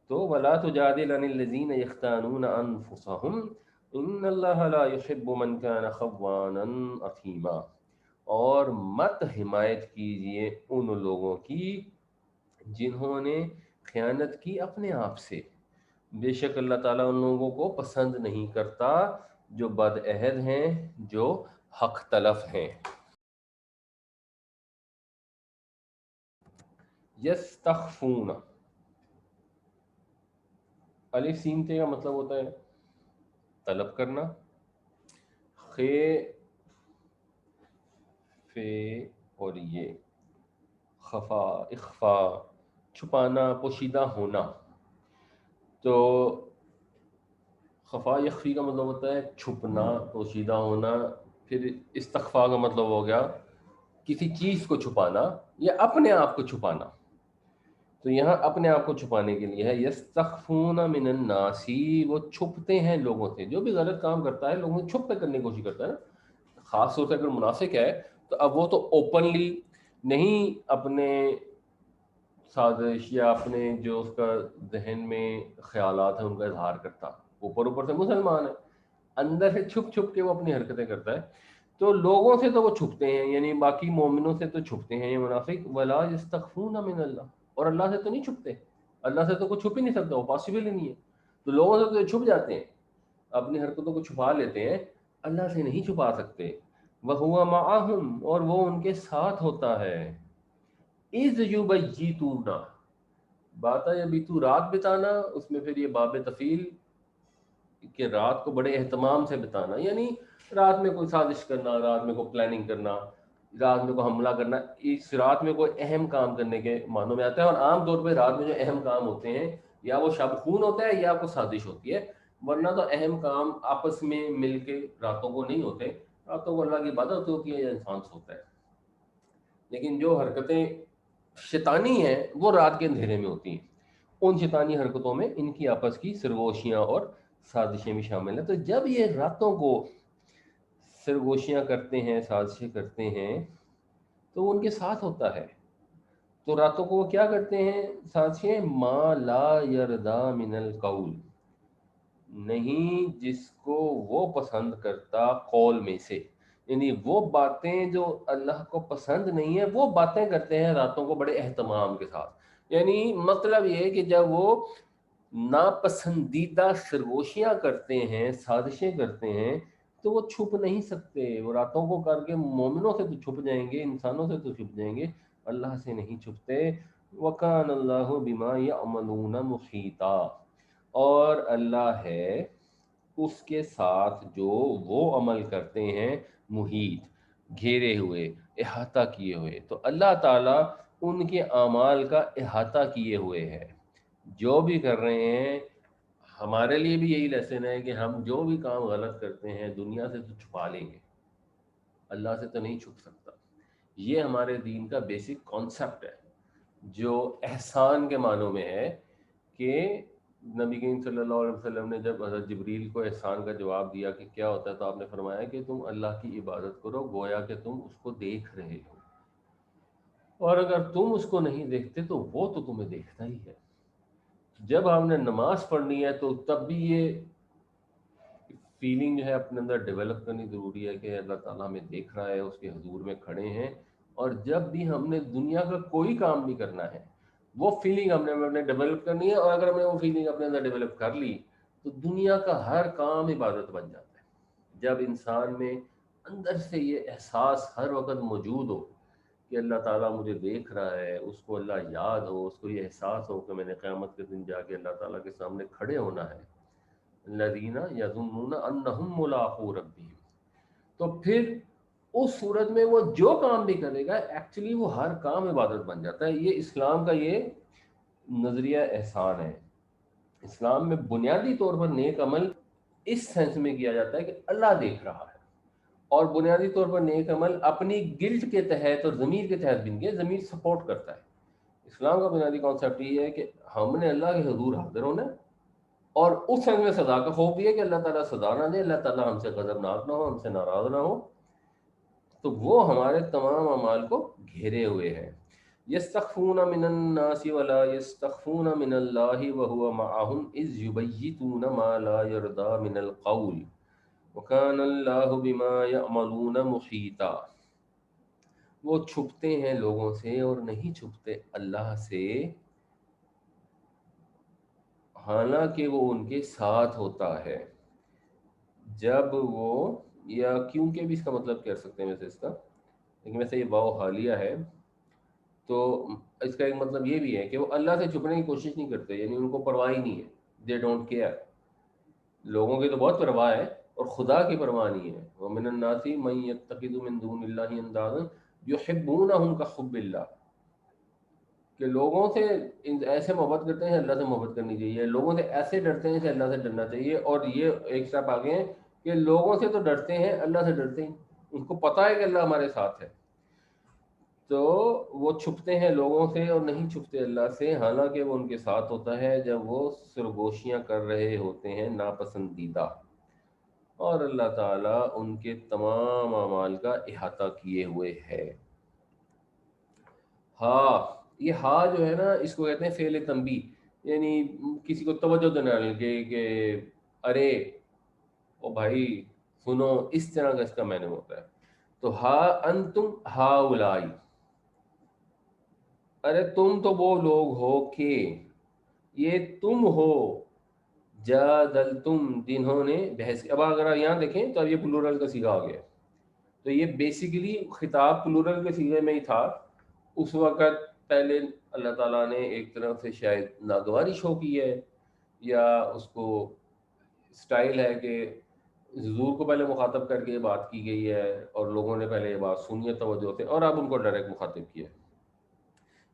تو وَلَا تُجَادِلْ عَنِ الَّذِينَ يَخْتَانُونَ أَنفُسَهُمْ إِنَّ اللَّهَ لَا يُحِبُّ مَنْ كَانَ خَوَّانًا أَثِيمًا. اور مت حمایت کیجئے ان لوگوں کی جنہوں نے خیانت کی اپنے آپ سے، بے شک اللہ تعالیٰ ان لوگوں کو پسند نہیں کرتا جو بد عہد ہیں، جو حق تلف ہیں. یستخفون، الف سین تے کا مطلب ہوتا ہے طلب کرنا، خے فے اور یہ خفا اخفا چھپانا پوشیدہ ہونا. تو خفا یخفی کا مطلب ہوتا ہے چھپنا پوشیدہ ہونا. پھر استخفا کا مطلب ہو گیا کسی چیز کو چھپانا یا اپنے آپ کو چھپانا. تو یہاں اپنے آپ کو چھپانے کے لیے ہے یستخفون من الناس، وہ چھپتے ہیں لوگوں سے. جو بھی غلط کام کرتا ہے لوگوں سے چھپ کے کرنے کی کوشش کرتا ہے نا. خاص طور سے اگر منافق ہے تو اب وہ تو اوپنلی نہیں اپنے سازش یا اپنے جو اس کا ذہن میں خیالات ہیں ان کا اظہار کرتا. اوپر اوپر سے مسلمان ہے، اندر سے چھپ چھپ کے وہ اپنی حرکتیں کرتا ہے. تو لوگوں سے تو وہ چھپتے ہیں، یعنی باقی مومنوں سے تو چھپتے ہیں یہ منافق. ولا یستخفون من اللہ، اور اللہ سے تو نہیں چھپتے. اللہ سے تو کوئی چھپ ہی نہیں سکتا، وہ پاسبل ہی نہیں ہے. تو لوگوں سے تو چھپ جاتے ہیں، اپنی حرکتوں کو چھپا لیتے ہیں، اللہ سے نہیں چھپا سکتے. وَهُوَ مَعَهُمْ، اور وہ ان کے ساتھ ہوتا ہے. اِذْ يُبَيِّتُونَ، بات ہے ابھی تو رات بتانا، اس میں پھر یہ باب تفیل کہ رات کو بڑے اہتمام سے بتانا، یعنی رات میں کوئی سازش کرنا، رات میں کوئی پلاننگ کرنا، رات میں کوئی حملہ کرنا. اس رات میں کوئی اہم کام کرنے کے معنوں میں آتا ہے. اور عام طور پہ رات میں جو اہم کام ہوتے ہیں یا وہ شب خون ہوتا ہے یا کوئی سازش ہوتی ہے، ورنہ تو اہم کام آپس میں مل کے راتوں کو نہیں ہوتے. راتوں کو اللہ کی عبادت ہوتی ہے یا انسان سوتا ہے. لیکن جو حرکتیں شیطانی ہیں وہ رات کے اندھیرے میں ہوتی ہیں. ان شیطانی حرکتوں میں ان کی آپس کی سرگوشیاں اور سازشیں بھی شامل ہیں. تو جب یہ راتوں کو سرگوشیاں کرتے ہیں، سازشیں کرتے ہیں، تو ان کے ساتھ ہوتا ہے. تو راتوں کو وہ کیا کرتے ہیں سازشیں؟ ما لا یردا من القول، نہیں جس کو وہ پسند کرتا قول میں سے، یعنی وہ باتیں جو اللہ کو پسند نہیں ہے وہ باتیں کرتے ہیں راتوں کو بڑے اہتمام کے ساتھ. یعنی مطلب یہ ہے کہ جب وہ ناپسندیدہ سرگوشیاں کرتے ہیں، سازشیں کرتے ہیں، تو وہ چھپ نہیں سکتے. وہ راتوں کو کر کے مومنوں سے تو چھپ جائیں گے، انسانوں سے تو چھپ جائیں گے، اللہ سے نہیں چھپتے. وَكَانَ اللَّهُ بِمَا يَعْمَلُونَ مُحِيطًا، اور اللہ ہے اس کے ساتھ جو وہ عمل کرتے ہیں محیط، گھیرے ہوئے، احاطہ کیے ہوئے. تو اللہ تعالیٰ ان کے اعمال کا احاطہ کیے ہوئے ہے. جو بھی کر رہے ہیں، ہمارے لیے بھی یہی لیسن ہے کہ ہم جو بھی کام غلط کرتے ہیں دنیا سے تو چھپا لیں گے، اللہ سے تو نہیں چھپ سکتا. یہ ہمارے دین کا بیسک کانسیپٹ ہے جو احسان کے معنوں میں ہے. کہ نبی کریم صلی اللہ علیہ وسلم نے جب حضرت جبریل کو احسان کا جواب دیا کہ کیا ہوتا ہے، تو آپ نے فرمایا کہ تم اللہ کی عبادت کرو گویا کہ تم اس کو دیکھ رہے ہو، اور اگر تم اس کو نہیں دیکھتے تو وہ تو تمہیں دیکھتا ہی ہے. جب ہم نے نماز پڑھنی ہے تو تب بھی یہ فیلنگ جو ہے اپنے اندر ڈیولپ کرنی ضروری ہے کہ اللہ تعالیٰ ہمیں دیکھ رہا ہے، اس کے حضور میں کھڑے ہیں. اور جب بھی ہم نے دنیا کا کوئی کام بھی کرنا ہے وہ فیلنگ ہم نے ڈیولپ کرنی ہے. اور اگر ہم نے وہ فیلنگ اپنے اندر ڈیولپ کر لی تو دنیا کا ہر کام عبادت بن جاتا ہے. جب انسان میں اندر سے یہ احساس ہر وقت موجود ہو کہ اللہ تعالیٰ مجھے دیکھ رہا ہے، اس کو اللہ یاد ہو، اس کو یہ احساس ہو کہ میں نے قیامت کے دن جا کے اللہ تعالیٰ کے سامنے کھڑے ہونا ہے، الذین یظنون انہم ملاقو ربہم، تو پھر اس صورت میں وہ جو کام بھی کرے گا ایکچولی وہ ہر کام عبادت بن جاتا ہے. یہ اسلام کا یہ نظریہ احسان ہے. اسلام میں بنیادی طور پر نیک عمل اس سینس میں کیا جاتا ہے کہ اللہ دیکھ رہا ہے، اور بنیادی طور پر نیک عمل اپنی گلٹ کے تحت اور ضمیر کے تحت بھی نہیں، ضمیر سپورٹ کرتا ہے. اسلام کا بنیادی کانسیپٹ یہ ہے کہ ہم نے اللہ کے حضور حاضر ہونا ہے، اور اس سینس میں سزا کا خوف بھی ہے کہ اللہ تعالیٰ سزا نہ دے، اللہ تعالیٰ ہم سے غضبناک نہ ہو، ہم سے ناراض نہ ہو. تو وہ ہمارے تمام اعمال کو گھیرے ہوئے ہیں. یستخفون من الناس ولا یستخفون من اللہ وهو معهم اذ یبیتون ما لا یرضى من القول وکان اللہ بما یعملون محیطا. وہ چھپتے ہیں لوگوں سے اور نہیں چھپتے اللہ سے، حالانکہ وہ ان کے ساتھ ہوتا ہے. جب وہ، یا کیونکہ بھی اس کا مطلب کر سکتے ہیں ویسے اس کا، لیکن ویسے یہ واو حالیہ ہے تو اس کا ایک مطلب یہ بھی ہے کہ وہ اللہ سے چھپنے کی کوشش نہیں کرتے، یعنی ان کو پرواہ ہی نہیں ہے. They don't care. لوگوں کی تو بہت پرواہ ہے اور خدا کی پرواہ نہیں ہے. وَمِنَ النَّاسِ مَن يَتَّخِذُ مِن دُونِ اللَّهِ أَندَادًا يُحِبُّونَهُمْ كَحُبِّ اللَّهِ، کہ لوگوں سے ایسے محبت کرتے ہیں اللہ سے محبت کرنی چاہیے، لوگوں سے ایسے ڈرتے ہیں کہ اللہ سے ڈرنا چاہیے. اور یہ ایک سٹیپ آگے ہیں کہ لوگوں سے تو ڈرتے ہیں، اللہ سے ڈرتے ہیں. ان کو پتہ ہے کہ اللہ ہمارے ساتھ ہے، تو وہ چھپتے ہیں لوگوں سے اور نہیں چھپتے اللہ سے، حالانکہ وہ ان کے ساتھ ہوتا ہے جب وہ سرگوشیاں کر رہے ہوتے ہیں ناپسندیدہ. اور اللہ تعالیٰ ان کے تمام اعمال کا احاطہ کیے ہوئے ہے. ہاں، یہ ہاں جو ہے نا اس کو کہتے ہیں فعل تنبیہ، یعنی کسی کو توجہ دینا کہ ارے او بھائی سنو، اس طرح کا اس کا معنی ہوتا ہے. تو ہا انتم ہاؤلائی، ارے تم تو وہ لوگ ہو کہ، یہ تم ہو، جادلتم جنہوں نے بحث. اب اگر آپ یہاں دیکھیں تو اب یہ پلورل کا صیغہ آ گیا. تو یہ بیسیکلی خطاب پلورل کے صیغے میں ہی تھا اس وقت. پہلے اللہ تعالیٰ نے ایک طرف سے شاید ناگواری شو کی ہے، یا اس کو سٹائل ہے کہ حضور کو پہلے مخاطب کر کے یہ بات کی گئی ہے اور لوگوں نے پہلے یہ بات سنی ہے توجہ سے، اور اب ان کو ڈائریکٹ مخاطب کیا ہے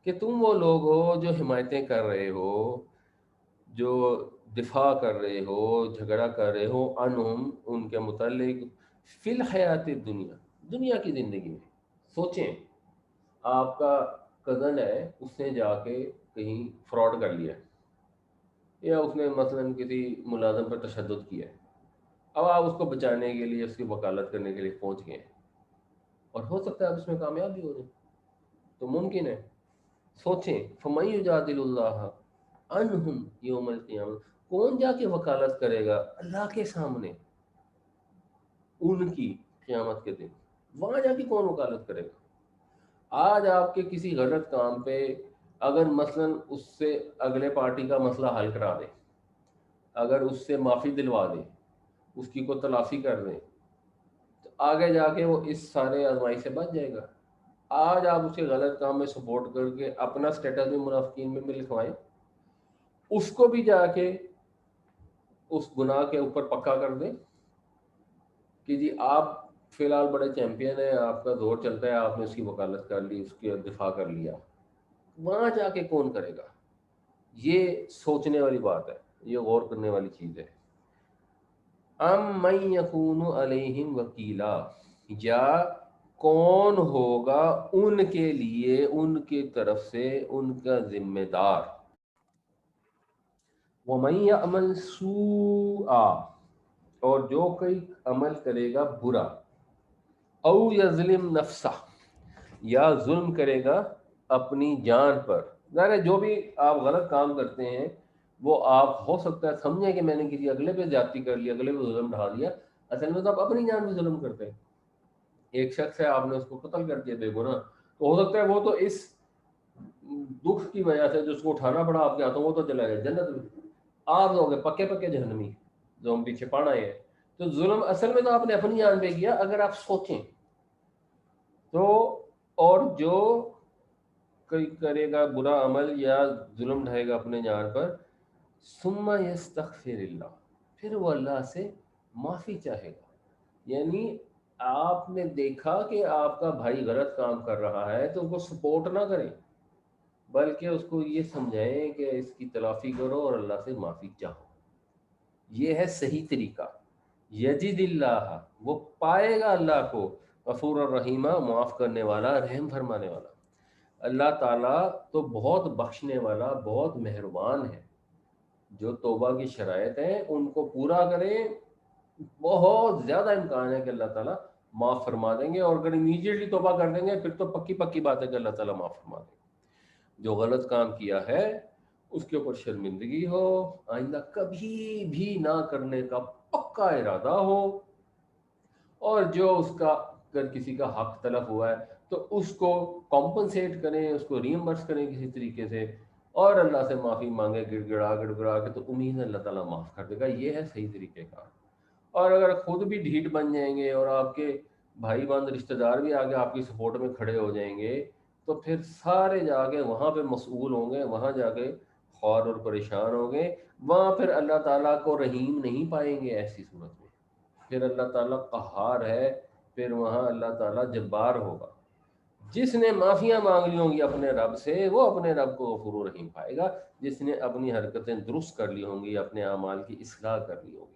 کہ تم وہ لوگ ہو جو حمایتیں کر رہے ہو، جو دفاع کر رہے ہو، جھگڑا کر رہے ہو، انہم ان کے متعلق، فی الحیات دنیا، دنیا کی زندگی میں. سوچیں آپ کا کزن ہے، اس نے جا کے کہیں فراڈ کر لیا، یا اس نے مثلاً کسی ملازم پر تشدد کیا ہے. اب آپ اس کو بچانے کے لیے، اس کی وکالت کرنے کے لیے پہنچ گئے ہیں، اور ہو سکتا ہے آپ اس میں کامیاب بھی ہو جائیں، تو ممکن ہے. سوچیں فَمَن يُجَادِلُ اللَّهَ عَنْهُمْ يَوْمَ الْقِيَامَةِ، کون جا کے وکالت کرے گا؟ اللہ کے سامنے، ان کی قیامت کے دن وہاں جا کے کون وکالت کرے گا؟ آج آپ کے کسی غلط کام پہ اگر مثلا اس سے اگلے پارٹی کا مسئلہ حل کرا دیں، اگر اس سے معافی دلوا دیں، اس کی کو تلافی کر دیں، تو آگے جا کے وہ اس سارے آزمائی سے بچ جائے گا۔ آج آپ اس کے غلط کام میں سپورٹ کر کے اپنا سٹیٹس بھی منافقین میں لکھوائیں، اس کو بھی جا کے اس گناہ کے اوپر پکا کر دیں کہ جی آپ فی الحال بڑے چیمپئن ہیں، آپ کا زور چلتا ہے، آپ نے اس کی وکالت کر لی، اس کی دفاع کر لیا، وہاں جا کے کون کرے گا؟ یہ سوچنے والی بات ہے، یہ غور کرنے والی چیز ہے۔ ام من یکون علیہم وکیلا، یا کون ہوگا ان کے لیے ان کی طرف سے ان کا ذمہ دار؟ ومن یعمل سوءا، اور جو کوئی عمل کرے گا برا، او یظلم نفسہ، یا ظلم کرے گا اپنی جان پر۔ ظاہر ہے جو بھی آپ غلط کام کرتے ہیں وہ آپ ہو سکتا ہے سمجھیں کہ میں نے کسی اگلے پہ زیادتی کر لی، اگلے پہ ظلم ڈھا دیا، اصل میں تو آپ اپنی جان پہ ظلم کرتے ہیں۔ ایک شخص ہے، آپ نے اس کو قتل کر دیا بے گناہ، تو ہو سکتا ہے وہ تو اس دکھ کی وجہ سے جو اس کو اٹھانا پڑا آپ کے ہاتھوں، وہ تو چلا گیا جنت میں، آپ ہو گئے پکے پکے جہنمی جو ہم پیچھے پڑھ آئے ہیں۔ تو ظلم اصل میں تو آپ نے اپنی جان پہ کیا اگر آپ سوچیں تو۔ اور جو کوئی کرے گا برا عمل یا ظلم ڈھائے گا اپنے جان پر، ثم یستغفر اللہ، پھر وہ اللہ سے معافی چاہے گا، یعنی آپ نے دیکھا کہ آپ کا بھائی غلط کام کر رہا ہے تو اس کو سپورٹ نہ کریں، بلکہ اس کو یہ سمجھائیں کہ اس کی تلافی کرو اور اللہ سے معافی چاہو۔ یہ ہے صحیح طریقہ۔ یجد اللہ، وہ پائے گا اللہ کو، غفور الرحیمہ، معاف کرنے والا، رحم فرمانے والا۔ اللہ تعالیٰ تو بہت بخشنے والا، بہت مہربان ہے۔ جو توبہ کی شرائط ہیں ان کو پورا کریں، بہت زیادہ امکان ہے کہ اللہ تعالیٰ معاف فرما دیں گے، اور اگر امیجیٹلی توبہ کر دیں گے پھر تو پکی پکی بات ہے کہ اللہ تعالیٰ معاف فرما دیں گے۔ جو غلط کام کیا ہے اس کے اوپر شرمندگی ہو، آئندہ کبھی بھی نہ کرنے کا پکا ارادہ ہو، اور جو اس کا اگر کسی کا حق تلف ہوا ہے تو اس کو کمپنسیٹ کریں، اس کو ریمبرس کریں کسی طریقے سے، اور اللہ سے معافی مانگے گڑ گڑا گڑ گڑا کے، تو امید ہے اللہ تعالیٰ معاف کر دے گا۔ یہ ہے صحیح طریقے کا۔ اور اگر خود بھی ڈھیٹ بن جائیں گے اور آپ کے بھائی بند رشتہ دار بھی آگے آپ کی سپورٹ میں کھڑے ہو جائیں گے، تو پھر سارے جا کے وہاں پہ مسئول ہوں گے، وہاں جا کے خوار اور پریشان ہوں گے، وہاں پھر اللہ تعالیٰ کو رحیم نہیں پائیں گے۔ ایسی صورت میں پھر اللہ تعالیٰ قہار ہے، پھر وہاں اللہ تعالیٰ جبار ہوگا۔ جس نے معافیاں مانگ لی ہوں گی اپنے رب سے، وہ اپنے رب کو غفور و رحیم پائے گا۔ جس نے اپنی حرکتیں درست کر لی ہوں گی، اپنے اعمال کی اصلاح کر لی ہوگی،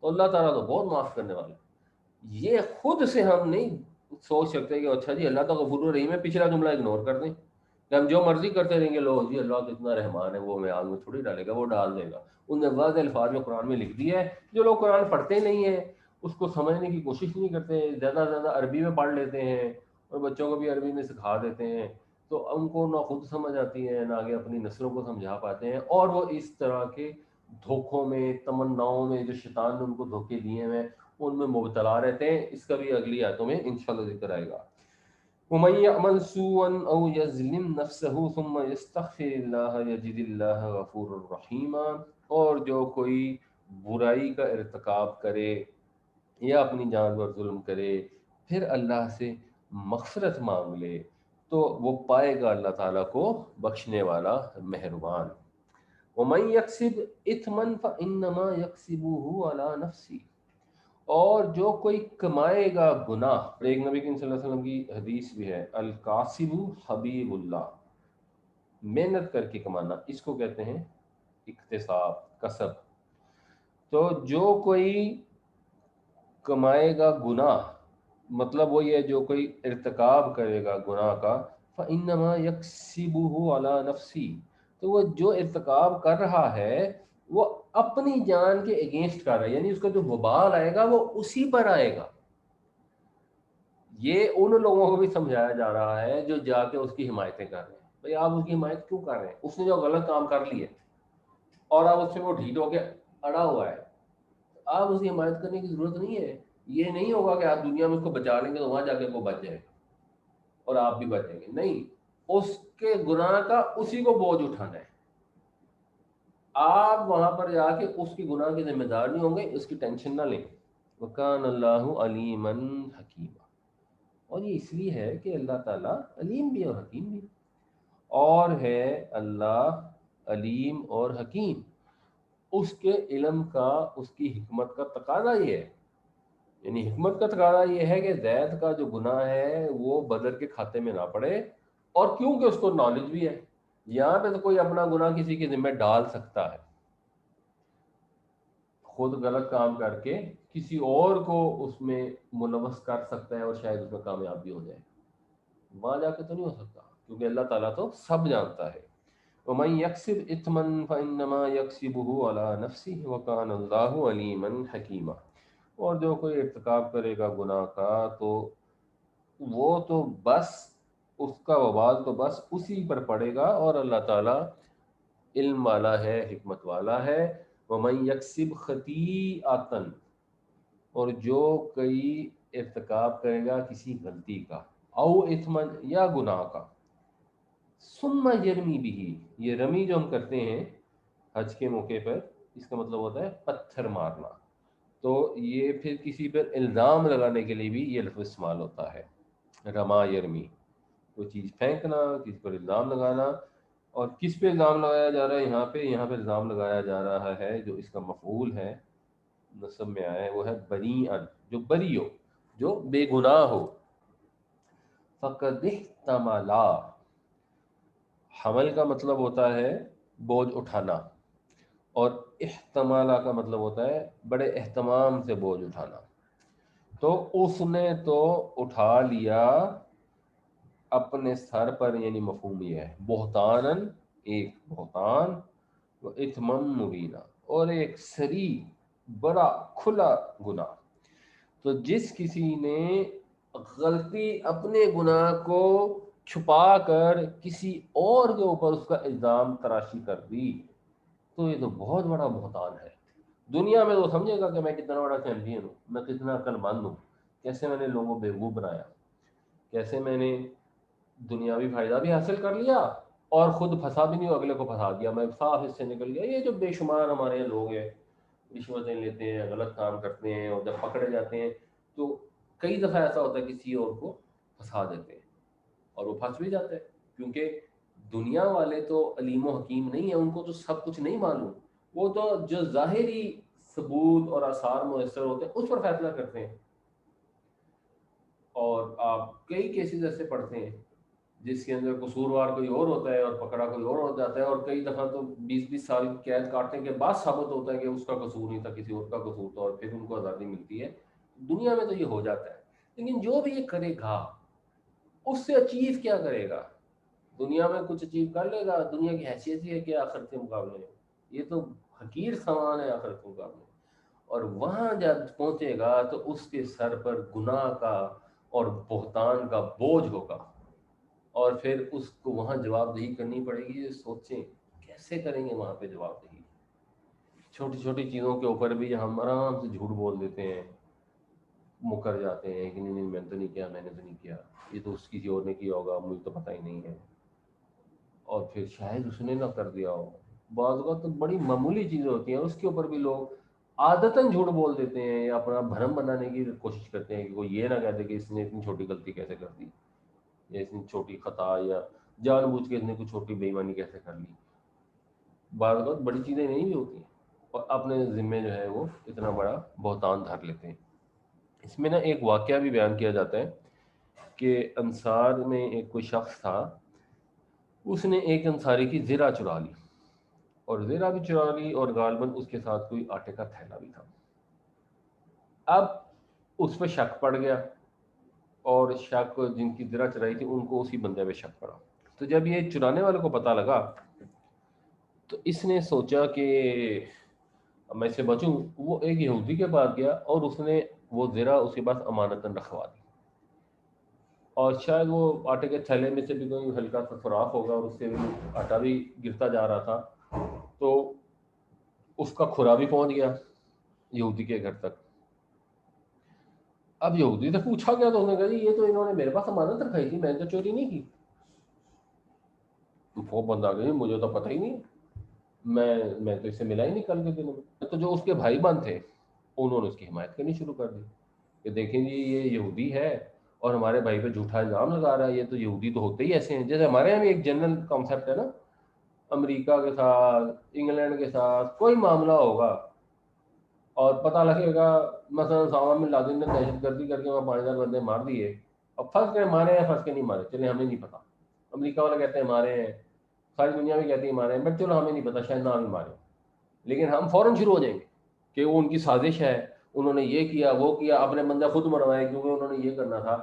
تو اللہ تعالیٰ تو بہت معاف کرنے والا ہے۔ یہ خود سے ہم نہیں سوچ سکتے کہ اچھا جی اللہ تو غفور و رحیم ہے، پچھلا جملہ اگنور کر دیں کہ ہم جو مرضی کرتے رہیں گے، لو جی اللہ تو اتنا رحمان ہے، وہ ہمیں آگ میں تھوڑی ڈالے گا، وہ ڈال دے گا۔ ان نے واضح الفاظ میں قرآن میں لکھ دیا ہے۔ جو لوگ قرآن پڑھتے نہیں ہیں، اس کو سمجھنے کی کوشش نہیں کرتے، زیادہ سے زیادہ عربی میں پڑھ لیتے ہیں اور بچوں کو بھی عربی میں سکھا دیتے ہیں، تو ان کو نہ خود سمجھ آتی ہے نہ آگے اپنی نسلوں کو سمجھا پاتے ہیں، اور وہ اس طرح کے دھوکوں میں، تمناؤں میں جو شیطان نے ان کو دھوکے دیے ہیں ان میں مبتلا رہتے ہیں۔ اس کا بھی اگلی آیتوں میں انشاءاللہ ذکر آئے گا۔ وَمَن يَعْمَلْ سُوءًا أَوْ يَظْلِمْ نَفْسَهُ ثُمَّ يَسْتَغْفِرِ اللَّهَ يَجِدِ اللَّهَ غَفُورًا رَحِيمًا، اور جو کوئی برائی کا ارتکاب کرے یا اپنی جان پر ظلم کرے، پھر اللہ سے مغفرت مانگ لے، تو وہ پائے گا اللہ تعالیٰ کو بخشنے والا، مہربان۔ وَمَن يَكْسِبْ إِثْمًا فَإِنَّمَا يَكْسِبُهُ عَلَى نَفْسِهِ، اور جو کوئی کمائے گا گناہ، ایک نبی کریم صلی اللہ علیہ وسلم کی حدیث بھی ہے، القاسب حبیب اللہ، محنت کر کے کمانا، اس کو کہتے ہیں اکتساب، کسب۔ تو جو کوئی کمائے گا گناہ، مطلب وہ یہ جو کوئی ارتکاب کرے گا گناہ کا، فَإِنَّمَا يَكْسِبُهُ عَلَى نَفْسِهِ، تو وہ جو ارتکاب کر رہا ہے وہ اپنی جان کے اگینسٹ کر رہا ہے، یعنی اس کا جو وبال آئے گا وہ اسی پر آئے گا۔ یہ ان لوگوں کو بھی سمجھایا جا رہا ہے جو جا کے اس کی حمایتیں کر رہے ہیں۔ بھئی آپ اس کی حمایت کیوں کر رہے ہیں؟ اس نے جو غلط کام کر لی ہے اور اب اس سے وہ ڈھیٹ ہو کے اڑا ہوا ہے، آپ اسے حمایت کرنے کی ضرورت نہیں ہے. یہ نہیں ہوگا کہ آپ دنیا میں اس کو بچا لیں گے تو وہاں جا کے وہ بچ جائے اور آپ بھی بچیں گے. نہیں، اس کے گناہ کا اسی کو بوجھ اٹھانا ہے. آپ وہاں پر جا کے اس کی گناہ کے ذمہ دار نہیں ہوں گے، اس کی ٹینشن نہ لیں. وَكَانَ اللَّهُ عَلِيمًا حَكِيمًا. اور یہ اس لیے ہے کہ اللہ تعالیٰ علیم بھی اور حکیم بھی، اور ہے اللہ علیم اور حکیم. اس کے علم کا، اس کی حکمت کا تقاضا یہ ہے، یعنی حکمت کا تقاضا یہ ہے کہ زید کا جو گناہ ہے وہ بدر کے کھاتے میں نہ پڑے، اور کیونکہ اس کو نالج بھی ہے. یہاں پہ تو کوئی اپنا گناہ کسی کے ذمہ ڈال سکتا ہے، خود غلط کام کر کے کسی اور کو اس میں ملوث کر سکتا ہے اور شاید اس میں کامیاب بھی ہو جائے. وہاں جا کے تو نہیں ہو سکتا، کیونکہ اللہ تعالیٰ تو سب جانتا ہے. وَمَن يَكْسِبْ إِثْمًا فَإِنَّمَا يَكْسِبُهُ عَلَى نَفْسِهِ وَكَانَ اللَّهُ عَلِيمًا حَكِيمًا. اور جو کوئی ارتکاب کرے گا گناہ کا تو وہ تو بس اس کا وبال تو بس اسی پر پڑے گا، اور اللہ تعالیٰ علم والا ہے، حکمت والا ہے. وَمَن يَكْسِبْ خَطِيئَةً. اور جو کوئی ارتکاب کرے گا کسی غلطی کا، او اثمن یا گناہ کا، ثم یرمی بھی، یہ رمی جو ہم کرتے ہیں حج کے موقع پر، اس کا مطلب ہوتا ہے پتھر مارنا. تو یہ پھر کسی پر الزام لگانے کے لیے بھی یہ لفظ استعمال ہوتا ہے، رما یرمی، کوئی چیز پھینکنا، کسی پر الزام لگانا. اور کس پہ الزام لگایا جا رہا ہے یہاں پہ الزام لگایا جا رہا ہے، جو اس کا مفعول ہے نصب میں آیا ہے وہ ہے بریئن، جو بری ہو، جو بے گناہ ہو. فقد احتملا، حمل کا مطلب ہوتا ہے بوجھ اٹھانا، اور احتمالہ کا مطلب ہوتا ہے بڑے اہتمام سے بوجھ اٹھانا. تو اس نے تو اٹھا لیا اپنے سر پر، یعنی مفہوم یہ ہے بہتانن، ایک بہتان، و اثمم مبینہ، اور ایک سری بڑا کھلا گناہ. تو جس کسی نے غلطی اپنے گناہ کو چھپا کر کسی اور کے اوپر اس کا الزام تراشی کر دی، تو یہ تو بہت بڑا بہتان ہے. دنیا میں تو سمجھے گا کہ میں کتنا بڑا چیمپئن ہوں، میں کتنا عقل مند ہوں، کیسے میں نے لوگوں کو بیوقوف بنایا، کیسے میں نے دنیاوی فائدہ بھی حاصل کر لیا اور خود پھنسا بھی نہیں، اگلے کو پھنسا دیا، میں صاف اس سے نکل گیا. یہ جو بے شمار ہمارے یہاں لوگ ہیں، رشوتیں لیتے ہیں، غلط کام کرتے ہیں، اور جب پکڑے جاتے ہیں تو کئی دفعہ ایسا ہوتا ہے کسی اور کو پھنسا دیتے ہیں، اور وہ پھنس بھی جاتے ہیں. کیونکہ دنیا والے تو علیم و حکیم نہیں ہیں، ان کو تو سب کچھ نہیں معلوم، وہ تو جو ظاہری ثبوت اور آثار میسر ہوتے ہیں اس پر فیصلہ کرتے ہیں. اور آپ کئی کیسز ایسے پڑھتے ہیں جس کے اندر قصوروار کوئی اور ہوتا ہے اور پکڑا کوئی اور ہو جاتا ہے، اور کئی دفعہ تو 20-20 سال کی قید کاٹنے کے بعد ثابت ہوتا ہے کہ اس کا قصور نہیں تھا، کسی اور کا قصور تھا، اور پھر ان کو آزادی ملتی ہے. دنیا میں تو یہ ہو جاتا ہے. لیکن جو بھی یہ کرے گا اس سے اچیو کیا کرے گا؟ دنیا میں کچھ اچیو کر لے گا؟ دنیا کی حیثیت یہ ہے کہ آخرت کے مقابلے میں یہ تو حقیر سامان ہے آخرت کے مقابلے میں. اور وہاں جب پہنچے گا تو اس کے سر پر گناہ کا اور بہتان کا بوجھ ہوگا، اور پھر اس کو وہاں جواب دہی کرنی پڑے گی. سوچیں کیسے کریں گے وہاں پہ جواب دہی؟ چھوٹی چھوٹی چیزوں کے اوپر بھی ہم آرام سے جھوٹ بول دیتے ہیں، مکر جاتے ہیں کہ نہیں نہیں میں تو نہیں کیا، میں نے تو نہیں کیا، یہ تو اس کسی اور نے کیا ہوگا، مجھے تو پتہ ہی نہیں ہے، اور پھر شاید اس نے نہ کر دیا ہو. بعض اوقات تو بڑی معمولی چیزیں ہوتی ہیں اس کے اوپر بھی لوگ عادتاً جھوٹ بول دیتے ہیں، یا اپنا بھرم بنانے کی کوشش کرتے ہیں کہ کوئی یہ نہ کہتے کہ اس نے اتنی چھوٹی غلطی کیسے کر دی، یا اتنی چھوٹی خطا، یا جان بوجھ کے اتنی کوئی چھوٹی بے ایمانی کیسے کر لی. بعض اوقات بڑی چیزیں نہیں بھی ہوتی ہیں اور اپنے ذمے جو ہے وہ اتنا بڑا بہتان دھر لیتے ہیں. اس میں نا ایک واقعہ بھی بیان کیا جاتا ہے کہ انصار میں ایک کوئی شخص تھا، اس نے ایک انصاری کی زرہ چرا لی، اور زرہ بھی چرا لی، اور غالباً اس کے ساتھ کوئی آٹے کا تھیلا بھی تھا. اب اس پہ شک پڑ گیا، اور شک جن کی زرہ چرائی تھی ان کو اسی بندے پہ شک پڑا. تو جب یہ چرانے والے کو پتہ لگا تو اس نے سوچا کہ میں اس سے بچوں. وہ ایک یہودی کے پاس گیا اور اس نے وہ زرہ اس کے پاس امانتاً رکھوا دی، اور شاید وہ آٹے کے تھیلے میں سے بھی کوئی ہلکا سا سوراخ ہوگا اور اس سے بھی آٹا بھی گرتا جا رہا تھا. تو اس کا کھرا بھی پہنچ گیا یہودی کے گھر تک. اب یہودی سے پوچھا گیا تو اس نے کہا جی یہ تو انہوں نے میرے پاس امانت رکھائی تھی, میں نے تو چوری نہیں کی. وہ بندہ آ گیا مجھے تو پتہ ہی نہیں, میں تو اس سے ملا ہی نہیں کل کے دنوں میں. تو جو اس کے بھائی بند تھے انہوں نے اس کی حمایت کرنی شروع کر دی کہ دیکھیں جی یہ یہودی ہے اور ہمارے بھائی پہ جھوٹا الزام لگا رہا ہے, یہ تو یہودی تو ہوتے ہی ایسے ہیں. جیسے ہمارے یہاں بھی ایک جنرل کانسیپٹ ہے نا, امریکہ کے ساتھ انگلینڈ کے ساتھ کوئی معاملہ ہوگا اور پتہ لگے گا مثلا اسامہ بن لادن نے دہشت گردی کر کے وہاں 5,000 بندے مار دیے, اب فرض کریں مارے ہیں فرض کے نہیں مارے, چلے ہمیں نہیں پتا, امریکہ والے کہتے ہیں مارے ہیں, ساری دنیا بھی کہتی ہے مارے ہیں, بٹ چلو ہمیں نہیں پتا شاید نہ بھی مارے, لیکن ہم فوراً شروع ہو جائیں گے کہ وہ ان کی سازش ہے, انہوں نے یہ کیا وہ کیا, اپنے بندہ خود مروائے کیونکہ انہوں نے یہ کرنا تھا,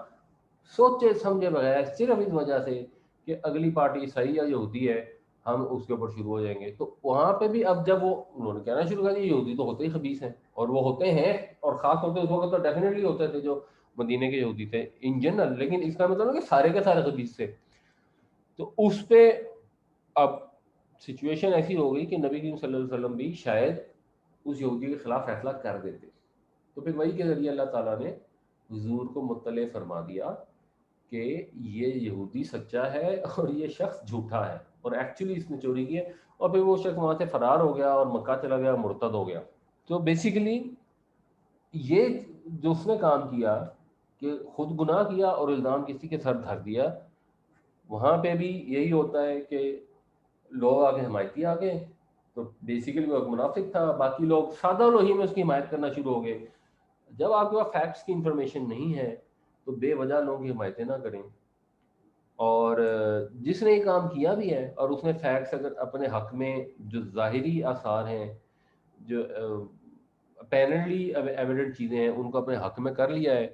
سوچے سمجھے بغیر صرف اس وجہ سے کہ اگلی پارٹی صحیح یا یہودی ہے ہم اس کے اوپر شروع ہو جائیں گے. تو وہاں پہ بھی اب جب وہ انہوں نے کہنا شروع کر دیا یہودی تو ہوتے ہی خبیث ہیں, اور وہ ہوتے ہیں, اور خاص طور پہ اس وقت تو ڈیفینیٹلی ہوتے تھے جو مدینے کے یہودی تھے ان جنرل, لیکن اس کا مطلب کہ سارے کے سارے خبیث تھے. تو اس پہ اب سچویشن ایسی ہو گئی کہ نبی کریم صلی اللہ علیہ وسلم بھی شاید اس یہودی کے خلاف فیصلہ کر دیتے. تو پھر وہی کے ذریعے اللہ تعالیٰ نے حضور کو مطلع فرما دیا کہ یہ یہودی سچا ہے اور یہ شخص جھوٹا ہے, اور ایکچولی اس نے چوری کی ہے. اور پھر وہ شخص وہاں سے فرار ہو گیا اور مکہ چلا گیا, مرتد ہو گیا. تو بیسیکلی یہ جو اس نے کام کیا کہ خود گناہ کیا اور الزام کسی کے سر دھر دیا, وہاں پہ بھی یہی ہوتا ہے کہ لوگ آگے حمایتی آ گئے, تو بیسیکلی وہ ایک منافق تھا, باقی لوگ سادہ لوگ ہی میں اس کی حمایت کرنا شروع ہو گئے. جب آپ کے پاس فیکٹس کی انفارمیشن نہیں ہے تو بے وجہ لوگوں کی حمایتیں نہ کریں. اور جس نے یہ کام کیا بھی ہے اور اس نے فیکٹس اگر اپنے حق میں جو ظاہری آثار ہیں, جو اپیرنٹلی ایویڈنٹ چیزیں ہیں, ان کو اپنے حق میں کر لیا ہے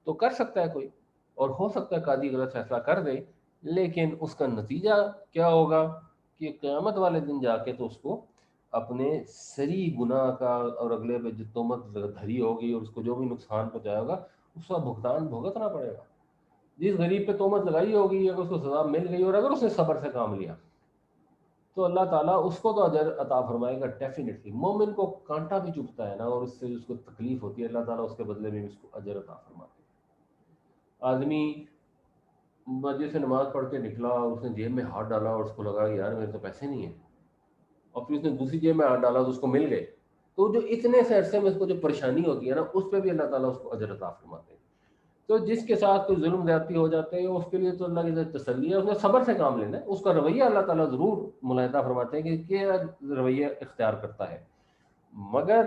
تو کر سکتا ہے کوئی, اور ہو سکتا ہے قاضی غلط فیصلہ کر دے, لیکن اس کا نتیجہ کیا ہوگا کہ قیامت والے دن جا کے تو اس کو اپنے سری گناہ کا اور اگلے پہ جو تہمت دھری ہوگی اور اس کو جو بھی نقصان پہنچایا ہوگا اس کا بھگتان بھگتنا پڑے گا. جس غریب پہ تہمت لگائی ہوگی اگر اس کو سزا مل گئی اور اگر اس نے صبر سے کام لیا تو اللہ تعالیٰ اس کو تو اجر عطا فرمائے گا ڈیفینیٹلی. مومن کو کانٹا بھی چبھتا ہے نا اور اس سے اس کو تکلیف ہوتی ہے, اللہ تعالیٰ اس کے بدلے میں اس کو اجر عطا فرماتے ہیں. آدمی مسجد سے نماز پڑھ کے نکلا اور اس نے جیب میں ہاتھ ڈالا اور اس کو لگا کہ یار میرے تو پیسے نہیں ہیں, اور پھر اس نے دوسری جیب میں ہاتھ ڈالا تو اس کو مل گئے, تو جو اتنے سے عرصے میں اس کو جو پریشانی ہوتی ہے نا اس پہ بھی اللہ تعالیٰ اس کو اجر عطا فرماتے ہیں. تو جس کے ساتھ کوئی ظلم زیادتی ہو جاتے ہیں اس کے لیے تو اللہ کی تسلی ہے, اس نے صبر سے کام لینا ہے, اس کا رویہ اللہ تعالیٰ ضرور ملاحظہ فرماتے ہیں کہ کیا رویہ اختیار کرتا ہے, مگر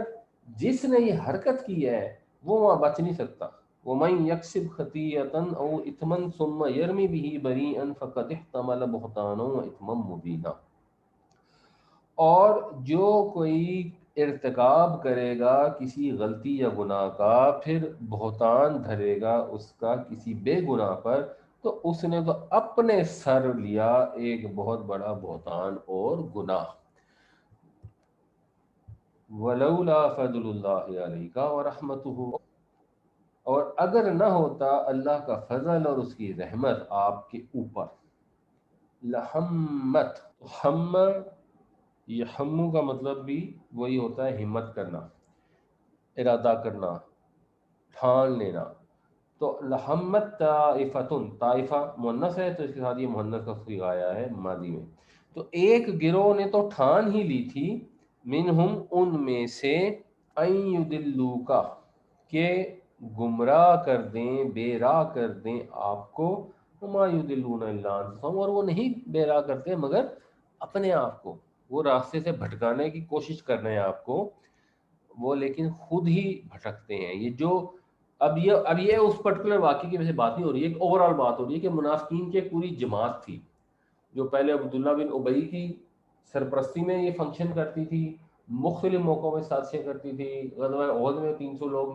جس نے یہ حرکت کی ہے وہ وہاں بچ نہیں سکتا. وَمَن يَكْسِبْ خَطِيئَةً أَوْ إِثْمًا ثُمَّ يَرْمِ بِهِ بَرِيئًا فَقَدِ احْتَمَلَ بُهْتَانًا وَإِثْمًا مُبِينًا. اور جو کوئی ارتکاب کرے گا کسی غلطی یا گناہ کا پھر بہتان دھرے گا اس کا کسی بے گناہ پر, تو اس نے تو اپنے سر لیا ایک بہت بڑا بہتان اور گناہ. وَلَوْلَا فَضْلُ اللَّهِ عَلَيْكَ وَرَحْمَتُهُ, اور اگر نہ ہوتا اللہ کا فضل اور اس کی رحمت آپ کے اوپر, لَحَمَّتْ, ہم یہ ہمو کا مطلب بھی وہی ہوتا ہے ہمت کرنا, ارادہ کرنا, ٹھان لینا. تو لحمت طائفتن, طائفہ مؤنث ہے تو اس کے ساتھ یہ مؤنث کا صیغہ آیا ہے ماضی میں, تو ایک گروہ نے تو ٹھان ہی لی تھی, منہم ان میں سے, ان یضلوک کہ گمراہ کر دیں بے راہ کر دیں آپ کو, وما یضلون الا انفسهم, اور وہ نہیں بے راہ کرتے مگر اپنے آپ کو, وہ راستے سے بھٹکانے کی کوشش کر رہے ہیں آپ کو, وہ لیکن خود ہی بھٹکتے ہیں. یہ جو اب یہ اس پرٹیکولر واقعے کی وجہ سے بات نہیں ہو رہی ہے, ایک اوور آل بات ہو رہی ہے کہ منافقین کی پوری جماعت تھی جو پہلے عبداللہ بن ابی کی سرپرستی میں یہ فنکشن کرتی تھی, مختلف موقعوں میں سازشیں کرتی تھی. غزوہ احد میں 300 لوگ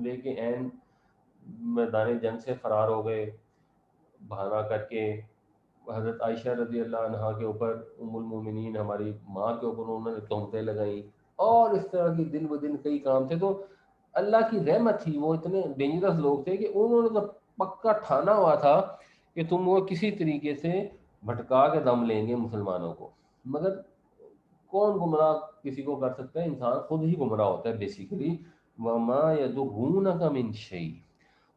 لے کے عین میدان جنگ سے فرار ہو گئے بہانہ کر کے, حضرت عائشہ رضی اللہ عنہا کے اوپر, ام المومنین ہماری ماں کے اوپر انہوں نے تہمتیں لگائیں, اور اس طرح کی دن بدن کئی کام تھے. تو اللہ کی رحمت تھی, وہ اتنے ڈینجرس لوگ تھے کہ انہوں نے تو پکا ٹھانا ہوا تھا کہ تم وہ کسی طریقے سے بھٹکا کے دم لیں گے مسلمانوں کو, مگر کون گمراہ کسی کو کر سکتا ہے؟ انسان خود ہی گمراہ ہوتا ہے بیسیکلی. وما یدعونک من شیء،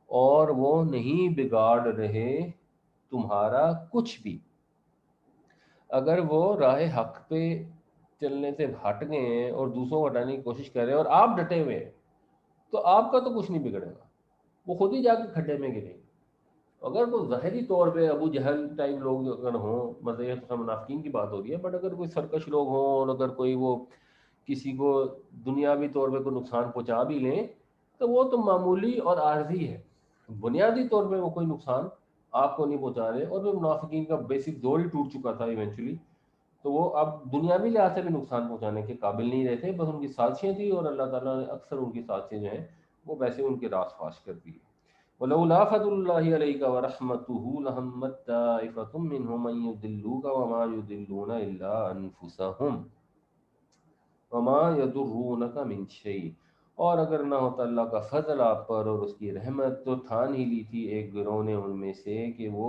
اور وہ نہیں بگاڑ رہے تمہارا کچھ بھی. اگر وہ راہ حق پہ چلنے سے ہٹ گئے ہیں اور دوسروں کو ہٹانے کی کوشش کر رہے ہیں اور آپ ڈٹے ہوئے ہیں تو آپ کا تو کچھ نہیں بگڑے گا، وہ خود ہی جا کے کھڈے میں گریں گے. اگر تو ظاہری طور پہ ابو جہل ٹائپ لوگ اگر ہوں، مطلب یہ تو منافقین کی بات ہو رہی ہے، بٹ اگر کوئی سرکش لوگ ہوں اور اگر کوئی وہ کسی کو دنیاوی طور پہ کوئی نقصان پہنچا بھی لیں تو وہ تو معمولی اور عارضی ہے، بنیادی طور پہ وہ کوئی نقصان آپ کو نہیں پہنچا رہے. اور وہ منافقین کا بیسک دور ہی ٹوٹ چکا تھا ایونچولی، تو وہ اب دنیاوی لحاظ سے بھی نقصان پہنچانے کے قابل نہیں رہتے، بس ان کی سازشیں تھیں اور اللہ تعالیٰ نے اکثر ان کی سازشیں جو ہیں وہ ویسے ان کے راس فاش کر دی. وَلَوْلَا فَضْلُ اللَّهِ عَلَيْكَ وَرَحْمَتُهُ لَهَمَّتْ طَائِفَةٌ مِّنْهُمْ أَن يُضِلُّوكَ وَمَا يُضِلُّونَ إِلَّا أَنفُسَهُمْ وَمَا يَضُرُّونَكَ مِن شَيْءٍ. اور اگر نہ ہوتا اللہ کا فضل آپ پر اور اس کی رحمت، تو ٹھان ہی لی تھی ایک گروہ نے ان میں سے کہ وہ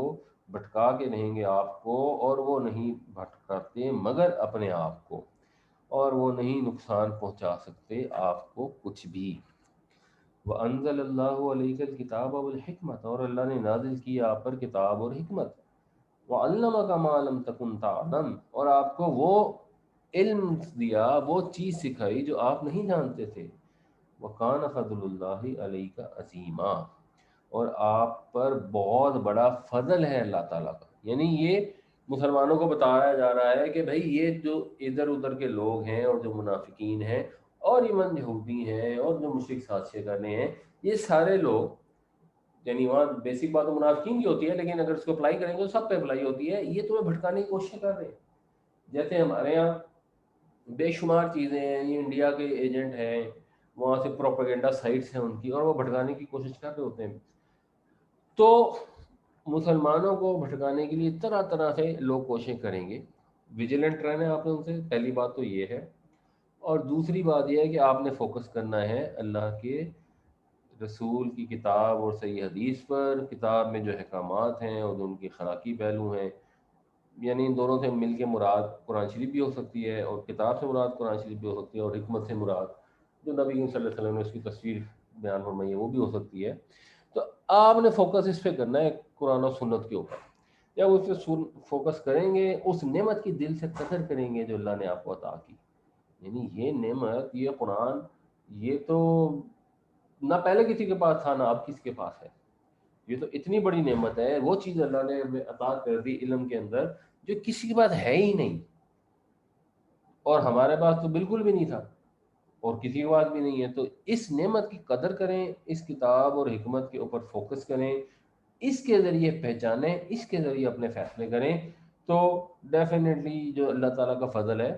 بھٹکا کے رہیں گے آپ کو، اور وہ نہیں بھٹکاتے مگر اپنے آپ کو، اور وہ نہیں نقصان پہنچا سکتے آپ کو کچھ بھی. وَأَنزَلَ اللَّهُ عَلَيْكَ الْكِتَابَ وَالْحِكْمَةَ، اور اللہ نے نازل کی آپ پر کتاب اور حکمت. وَعَلَّمَكَ مَا لَمْ تَكُنْ تَعْلَمْ، اور آپ کو وہ علم دیا، وہ چیز سکھائی جو آپ نہیں جانتے تھے. وَكَانَ فَضْلُ اللَّهِ عَلَيْكَ عَظِيمًا، اور آپ پر بہت بڑا فضل ہے اللہ تعالیٰ کا. یعنی یہ مسلمانوں کو بتایا جا رہا ہے کہ بھائی یہ جو ادھر ادھر کے لوگ ہیں اور جو منافقین ہیں اور ایون یہودی ہیں اور جو مشرک سازشیں کر رہے ہیں، یہ سارے لوگ، یعنی وہاں بیسک بات تو منافقین کی ہوتی ہے لیکن اگر اس کو اپلائی کریں گے تو سب پہ اپلائی ہوتی ہے، یہ تمہیں بھٹکانے کی کوشش کر رہے ہیں. جیسے ہمارے یہاں بے شمار چیزیں ہیں، یہ انڈیا کے ایجنٹ ہیں، وہاں سے پروپیگنڈا سائٹس ہیں ان کی، اور وہ بھٹکانے کی کوشش کر رہے ہوتے ہیں. تو مسلمانوں کو بھٹکانے کے لیے طرح طرح سے لوگ کوششیں کریں گے. ویجیلنٹ رہنا ہے آپ نے ان سے، پہلی بات تو یہ ہے. اور دوسری بات یہ ہے کہ آپ نے فوکس کرنا ہے اللہ کے رسول کی کتاب اور صحیح حدیث پر. کتاب میں جو احکامات ہیں اور جو ان کے اخلاقی پہلو ہیں، یعنی ان دونوں سے مل کے مراد قرآن شریف بھی ہو سکتی ہے، اور کتاب سے مراد قرآن شریف بھی ہو سکتی ہے، اور حکمت سے مراد جو نبی صلی اللہ علیہ وسلم نے اس کی تصویر بیان فرمائی ہے وہ بھی ہو سکتی ہے. تو آپ نے فوکس اس پہ کرنا ہے، قرآن و سنت کے اوپر. جب اس پہ فوکس کریں گے، اس نعمت کی دل سے قدر کریں گے جو اللہ نے آپ کو عطا کی. یعنی یہ نعمت، یہ قرآن، یہ تو نہ پہلے کسی کے پاس تھا نہ اب کسی کے پاس ہے. یہ تو اتنی بڑی نعمت ہے، وہ چیز اللہ نے ہمیں عطا کر دی علم کے اندر جو کسی کے پاس ہے ہی نہیں، اور ہمارے پاس تو بالکل بھی نہیں تھا اور کسی کے پاس بھی نہیں ہے. تو اس نعمت کی قدر کریں، اس کتاب اور حکمت کے اوپر فوکس کریں، اس کے ذریعے پہچانیں، اس کے ذریعے اپنے فیصلے کریں، تو ڈیفینیٹلی جو اللہ تعالیٰ کا فضل ہے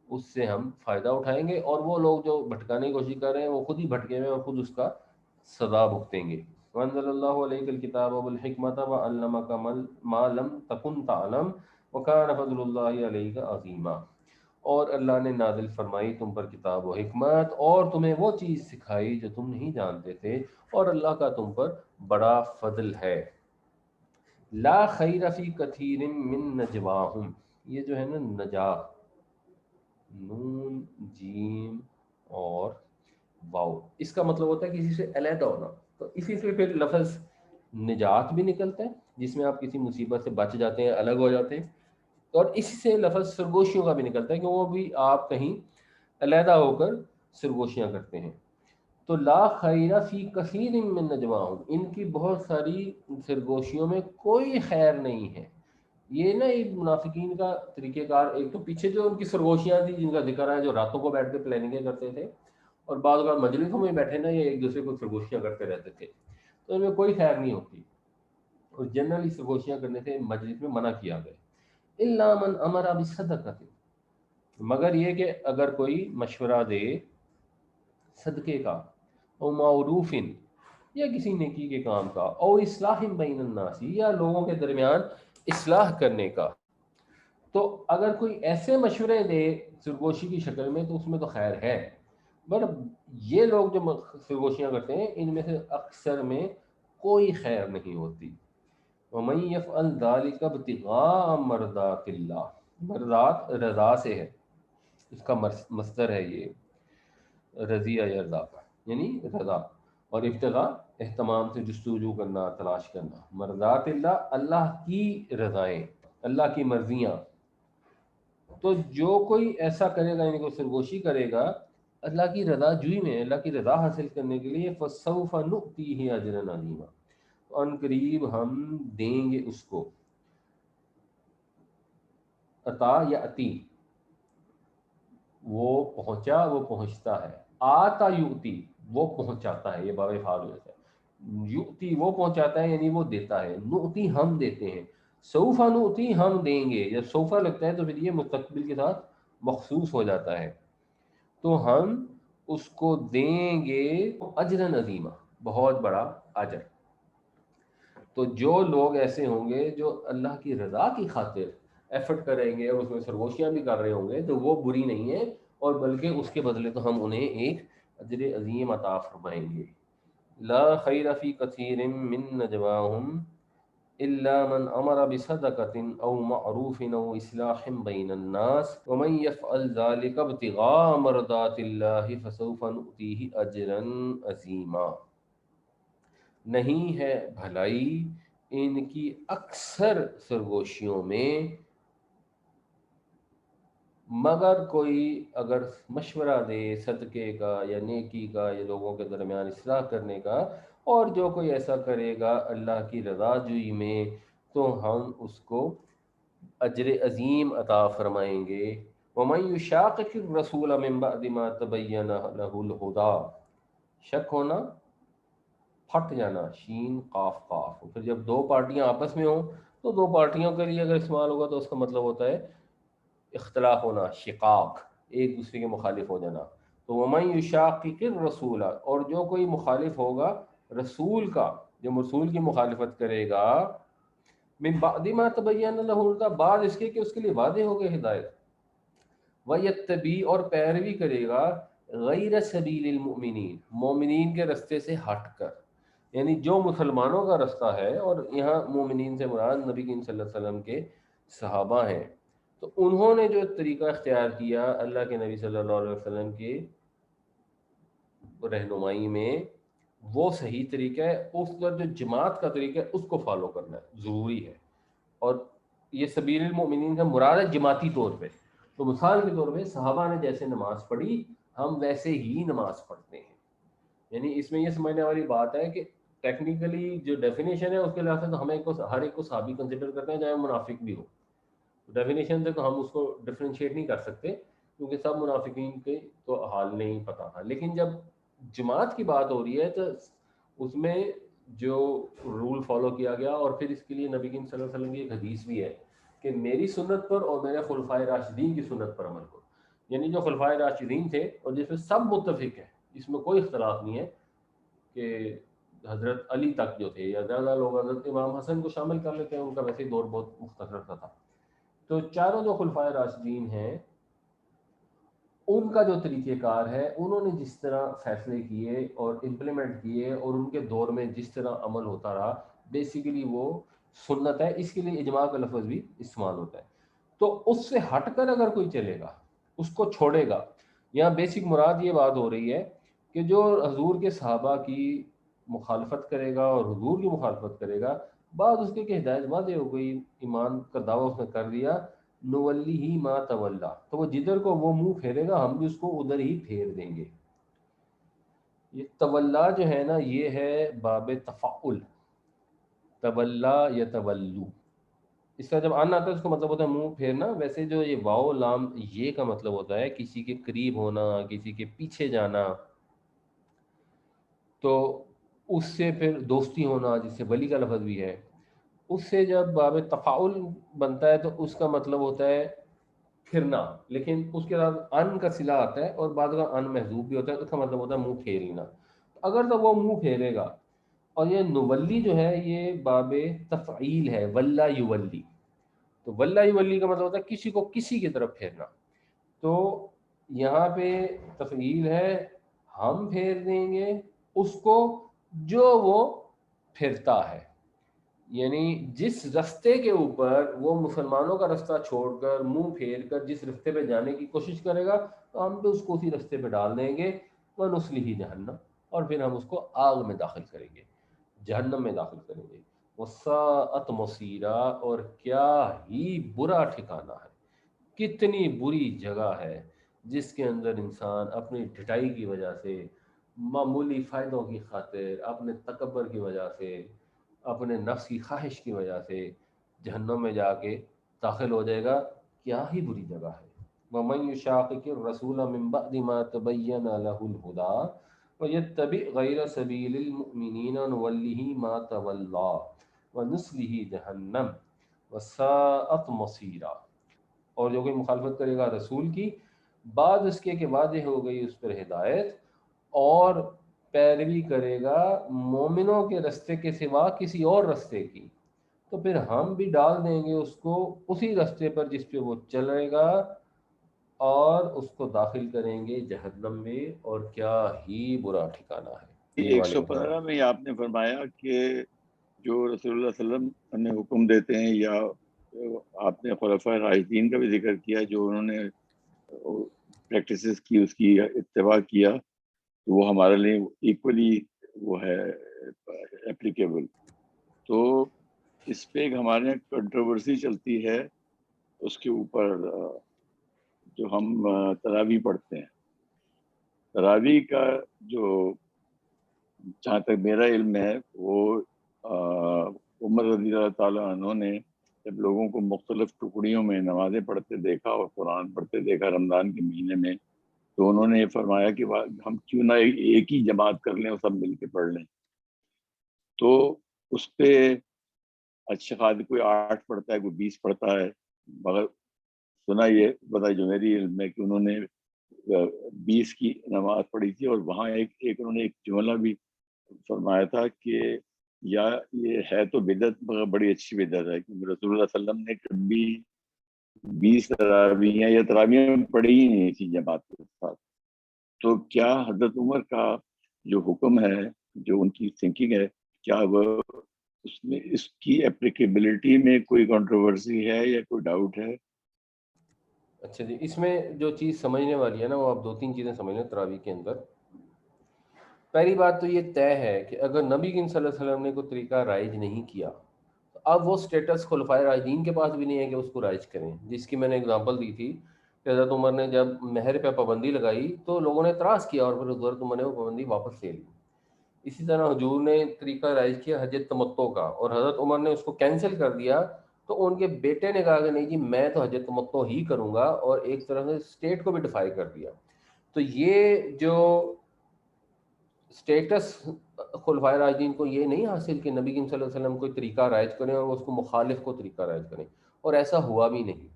اس سے ہم فائدہ اٹھائیں گے. اور وہ لوگ جو بھٹکانے کی کوشش کر رہے ہیں وہ خود ہی بھٹکے ہوئے اور خود اس کا سزا بھگتیں گے. وَأَنزَلَ اللَّهُ عَلَيْكَ الْكِتَابَ وَالْحِكْمَةَ وَعَلَّمَكَ مَا لَمْ تَكُنْ تَعْلَمْ وَكَانَ فَضْلُ اللَّهِ عَلَيْكَ عَظِيمًا. اور اللہ نے نازل فرمائی تم پر کتاب و حکمت، اور تمہیں وہ چیز سکھائی جو تم نہیں جانتے تھے، اور اللہ کا تم پر بڑا فضل ہے. لا خیر فی کثیر من نجواہم، یہ جو ہے نا نجا، نون جیم اور واو، اس کا مطلب ہوتا ہے کسی سے علیحدہ ہونا. تو اسی سے پھر لفظ نجات بھی نکلتا ہے جس میں آپ کسی مصیبت سے بچ جاتے ہیں، الگ ہو جاتے ہیں. اور اسی سے لفظ سرگوشیوں کا بھی نکلتا ہے کہ وہ بھی آپ کہیں علیحدہ ہو کر سرگوشیاں کرتے ہیں. تو لا خیر فی کثیر من نجواہم، ان کی بہت ساری سرگوشیوں میں کوئی خیر نہیں ہے. یہ نا ایک منافقین کا طریقہ کار، ایک تو پیچھے جو ان کی سرگوشیاں تھیں جن کا ذکر ہے، جو راتوں کو بیٹھ کے پلاننگیں کرتے تھے اور بعض اوقات مجلسوں میں بیٹھے نا یہ ایک دوسرے کو سرگوشیاں کرتے رہتے تھے، تو ان میں کوئی خیر نہیں ہوتی. اور جنرلی سرگوشیاں کرنے سے مجلس میں منع کیا گیا. الا من امر بصدقۃ، مگر یہ کہ اگر کوئی مشورہ دے صدقے کا، او معروف، یا کسی نیکی کے کام کا، او اصلاح بین الناس، یا لوگوں کے درمیان اصلاح کرنے کا، تو اگر کوئی ایسے مشورے دے سرگوشی کی شکل میں تو اس میں تو خیر ہے. بٹ یہ لوگ جو سرگوشیاں کرتے ہیں ان میں سے اکثر میں کوئی خیر نہیں ہوتی. وَمَن يَفْعَلْ ذَلِكَ ابْتِغَاءَ مَرْضَاتِ اللَّهِ، مرضات رضا سے ہے، اس کا مصدر ہے یہ رضیہ یرضا، یعنی رضا، اور ابتغاء اہتمام سے جستجو کرنا، تلاش کرنا، مرضات اللہ، اللہ کی رضائیں، اللہ کی مرضیاں۔ تو جو کوئی ایسا کرے گا، یعنی کوئی سرگوشی کرے گا اللہ کی رضا جوئی میں، اللہ کی رضا حاصل کرنے کے لیے، فسوف نؤتیہ اجرا عظیما، ان قریب ہم دیں گے اس کو، عطا یا عطی، وہ پہنچا، وہ پہنچتا ہے، آتا یؤتی وہ پہنچاتا ہے، یہ باب فعال ہو جاتا ہے، یؤتی وہ پہنچاتا ہے یعنی وہ دیتا ہے، نؤتی ہم دیتے ہیں، سوفا نؤتی ہم دیں گے، جب سوفا لگتا ہے تو پھر یہ مستقبل کے ساتھ مخصوص ہو جاتا ہے، تو ہم اس کو دیں گے اجرا عظیما، بہت بڑا اجر۔ تو جو لوگ ایسے ہوں گے جو اللہ کی رضا کی خاطر ایفرٹ کریں گے اور اس میں سرگوشیاں بھی کر رہے ہوں گے، تو وہ بری نہیں ہے، اور بلکہ اس کے بدلے تو ہم انہیں ایک اجر عظیم عطا فرمائیں گے۔ لا خیر فی کثیر من نجواہم الا من امر بصدقة او معروف او اصلاح بین الناس ومن يفعل ذلك ابتغاء مرضات اللہ فسوف نؤتیہ اجرا عظیما۔ نہیں ہے بھلائی ان کی اکثر سرگوشیوں میں، مگر کوئی اگر مشورہ دے صدقے کا یا نیکی کا یا لوگوں کے درمیان اصلاح کرنے کا، اور جو کوئی ایسا کرے گا اللہ کی رضا جوئی میں، تو ہم اس کو اجر عظیم عطا فرمائیں گے۔ وَمَن يُشَاقِقِ الرَّسُولَ مِن بَعْدِ مَا تَبَيَّنَ لَهُ الْهُدَىٰ، شک ہونا، پھٹ جانا، شین قاف قاف، پھر جب دو پارٹیاں آپس میں ہوں تو دو پارٹیوں کے لیے اگر استعمال ہوگا تو اس کا مطلب ہوتا ہے اختلاف ہونا، شقاق، ایک دوسرے کے مخالف ہو جانا۔ تو وَمَن يُشَاقِقِ الرَّسُولَ، اور جو کوئی مخالف ہوگا رسول کا، جو رسول کی مخالفت کرے گا، من بعد ما تبین لہ الہدیٰ، بعد اس کے کہ اس کے لیے واضح ہو گئے ہدایت، وَيَتَّبِعْ اور پیروی کرے گا، غیر سبیل المؤمنین، مومنین کے رستے سے ہٹ کر، یعنی جو مسلمانوں کا رستہ ہے، اور یہاں مومنین سے مراد نبی کریم صلی اللہ علیہ وسلم کے صحابہ ہیں، تو انہوں نے جو طریقہ اختیار کیا اللہ کے نبی صلی اللہ علیہ وسلم کی رہنمائی میں، وہ صحیح طریقہ ہے، اس کا جو جماعت کا طریقہ ہے اس کو فالو کرنا ضروری ہے، اور یہ سبیل المؤمنین کا مراد ہے جماعتی طور پہ۔ تو مثال کے طور پہ صحابہ نے جیسے نماز پڑھی ہم ویسے ہی نماز پڑھتے ہیں، یعنی اس میں یہ سمجھنے والی بات ہے کہ ٹیکنیکلی جو ڈیفینیشن ہے اس کے لحاظ سے تو ہمیں ہر ایک کو صحابی کنسیڈر کرتے ہیں، چاہے وہ منافق بھی ہو، ڈیفینیشن سے تو ہم اس کو ڈفرینشیٹ نہیں کر سکتے، کیونکہ سب منافقین کے تو حال نہیں پتہ تھا، لیکن جب جماعت کی بات ہو رہی ہے تو اس میں جو رول فالو کیا گیا، اور پھر اس کے لیے نبی کریم صلی اللہ علیہ وسلم کی ایک حدیث بھی ہے کہ میری سنت پر اور میرے خلفائے راشدین کی سنت پر عمل کرو، یعنی جو خلفائے راشدین تھے اور جس میں سب متفق ہیں، جس میں کوئی اختلاف نہیں ہے، کہ حضرت علی تک جو تھے، یا زیادہ لوگ حضرت امام حسن کو شامل کر لیتے ہیں، ان کا ویسے ہی دور بہت مختصر سا تھا، تو چاروں جو خلفائے راشدین ہیں ان کا جو طریقہ کار ہے، انہوں نے جس طرح فیصلے کیے اور امپلیمنٹ کیے اور ان کے دور میں جس طرح عمل ہوتا رہا، بیسیکلی وہ سنت ہے، اس کے لیے اجماع کا لفظ بھی استعمال ہوتا ہے۔ تو اس سے ہٹ کر اگر کوئی چلے گا، اس کو چھوڑے گا، یہاں بیسک مراد یہ بات ہو رہی ہے کہ جو حضور کے صحابہ کی مخالفت کرے گا اور حضور کی مخالفت کرے گا، بعد اس کے کہ ہدایت واضح ہو گئی، ایمان کا دعویٰ اس نے کر دیا، نولی ہی ما تولا، تو وہ جدھر کو وہ منہ پھیرے گا ہم بھی اس کو ادھر ہی پھیر دیں گے۔ یہ تولا جو ہے نا، یہ ہے باب تفاعل، تولا یا تولو، اس کا جب ان آتا ہے اس کا مطلب ہوتا ہے منہ پھیرنا، ویسے جو یہ واو لام یہ کا مطلب ہوتا ہے کسی کے قریب ہونا، کسی کے پیچھے جانا، تو اس سے پھر دوستی ہونا، جس سے ولی کا لفظ بھی ہے، اس سے جب باب تفاعل بنتا ہے تو اس کا مطلب ہوتا ہے پھرنا، لیکن اس کے ساتھ ان کا صلہ آتا ہے اور بعد کا ان محذوف بھی ہوتا ہے، اس کا مطلب ہوتا ہے منہ پھیرنا، اگر تو وہ منہ پھیرے گا۔ اور یہ نولی جو ہے یہ باب تفعیل ہے، ولا یولی، تو ولا یولی کا مطلب ہوتا ہے کسی کو کسی کی طرف پھیرنا، تو یہاں پہ تفعیل ہے، ہم پھیر دیں گے اس کو جو وہ پھرتا ہے، یعنی جس رستے کے اوپر وہ مسلمانوں کا رستہ چھوڑ کر منہ پھیر کر جس رستے پہ جانے کی کوشش کرے گا تو ہم بھی اس کو اسی رستے پہ ڈال دیں گے، وَنُصْلِهِ جہنم، اور پھر ہم اس کو آگ میں داخل کریں گے، جہنم میں داخل کریں گے۔ وَسَاءَتْ مَصِيرًا، اور کیا ہی برا ٹھکانہ ہے، کتنی بری جگہ ہے جس کے اندر انسان اپنی ڈھٹائی کی وجہ سے، معمولی فائدوں کی خاطر، اپنے تکبر کی وجہ سے، اپنے نفس کی خواہش کی وجہ سے جہنم میں جا کے داخل ہو جائے گا۔ کیا ہی بری جگہ ہے۔ وَمَن يُشَاقِقِ الرَّسُولَ مِن بَعْدِ مَا تَبَيَّنَ لَهُ الْهُدَىٰ وَيَتَّبِعْ غَيْرَ سَبِيلِ الْمُؤْمِنِينَ نُوَلِّهِ مَا تَوَلَّىٰ وَنُصْلِهِ جَهَنَّمَ وَسَاءَتْ مَصِيرًا۔ اور جو کوئی مخالفت کرے گا رسول کی بعد اس کے کہ واضح ہو گئی اس پر ہدایت، اور پیروی کرے گا مومنوں کے رستے کے سوا کسی اور رستے کی، تو پھر ہم بھی ڈال دیں گے اس کو اسی رستے پر جس پہ وہ چلے گا، اور اس کو داخل کریں گے جہنم میں، اور کیا ہی برا ٹھکانہ ہے۔ جی وعلیکم السلام۔ 115 میں آپ نے فرمایا کہ جو رسول اللہ صلی اللہ علیہ وسلم ہمیں حکم دیتے ہیں، یا آپ نے خلفاء راشدین کا بھی ذکر کیا جو انہوں نے پریکٹسز کی، اس کی اتباع کیا، تو وہ ہمارے لیے ایکولی وہ ہے اپلیکیبل۔ تو اس پہ ایک ہمارے یہاں کنٹروورسی چلتی ہے اس کے اوپر، جو ہم تراویح پڑھتے ہیں۔ تراویح کا جو جہاں تک میرا علم ہے، وہ عمر رضی اللہ تعالیٰ عنہ نے جب لوگوں کو مختلف ٹکڑیوں میں نمازیں پڑھتے دیکھا اور قرآن پڑھتے دیکھا رمضان کے مہینے میں، تو انہوں نے یہ فرمایا کہ ہم کیوں نہ ایک ہی جماعت کر لیں اور سب مل کے پڑھ لیں۔ تو اس پہ اچھا خاص کوئی 8 پڑھتا ہے، کوئی 20 پڑھتا ہے، مگر سنا یہ پتا جو میری علم ہے کہ انہوں نے 20 کی نماز پڑھی تھی، اور وہاں انہوں نے ایک جملہ بھی فرمایا تھا کہ یا یہ ہے تو بدعت مگر بڑی اچھی بدعت ہے، کیونکہ رسول اللہ صلی اللہ علیہ وسلم نے کبھی 20 تراویحیں یا تراویحیں پڑھی ہی نہیں تھی جماعت کے ساتھ۔ تو کیا حضرت عمر کا جو حکم ہے، جو ان کی تھنکنگ ہے، کیا وہ اس میں اس کی اپلیکیبلٹی میں کوئی کنٹروورسی ہے یا کوئی ڈاؤٹ ہے؟ اچھا جی، اس میں جو چیز سمجھنے والی ہے نا، وہ آپ 2-3 چیزیں سمجھ لیں تراویح کے اندر۔ پہلی بات تو یہ طے ہے کہ اگر نبی کریم صلی اللہ علیہ وسلم نے کوئی طریقہ رائج نہیں کیا، تو اب وہ سٹیٹس خلفائے راشدین کے پاس بھی نہیں ہے کہ اس کو رائج کریں، جس کی میں نے اگزامپل دی تھی کہ حضرت عمر نے جب مہر پہ پابندی لگائی تو لوگوں نے اعتراض کیا، اور پھر حضرت عمر نے وہ پابندی واپس لے لی۔ اسی طرح حضور نے طریقہ رائج کیا حج تمتع کا، اور حضرت عمر نے اس کو کینسل کر دیا، تو ان کے بیٹے نے کہا کہ نہیں جی میں تو حج تمتع ہی کروں گا، اور ایک طرح سے اسٹیٹ کو بھی ڈیفائی کر دیا۔ تو یہ جو اسٹیٹس خلفائے راشدین کو یہ نہیں حاصل کہ نبی کریم صلی اللہ علیہ وسلم کوئی طریقہ رائج کریں اور اس کو مخالف کو طریقہ رائج کریں، اور ایسا ہوا بھی نہیں۔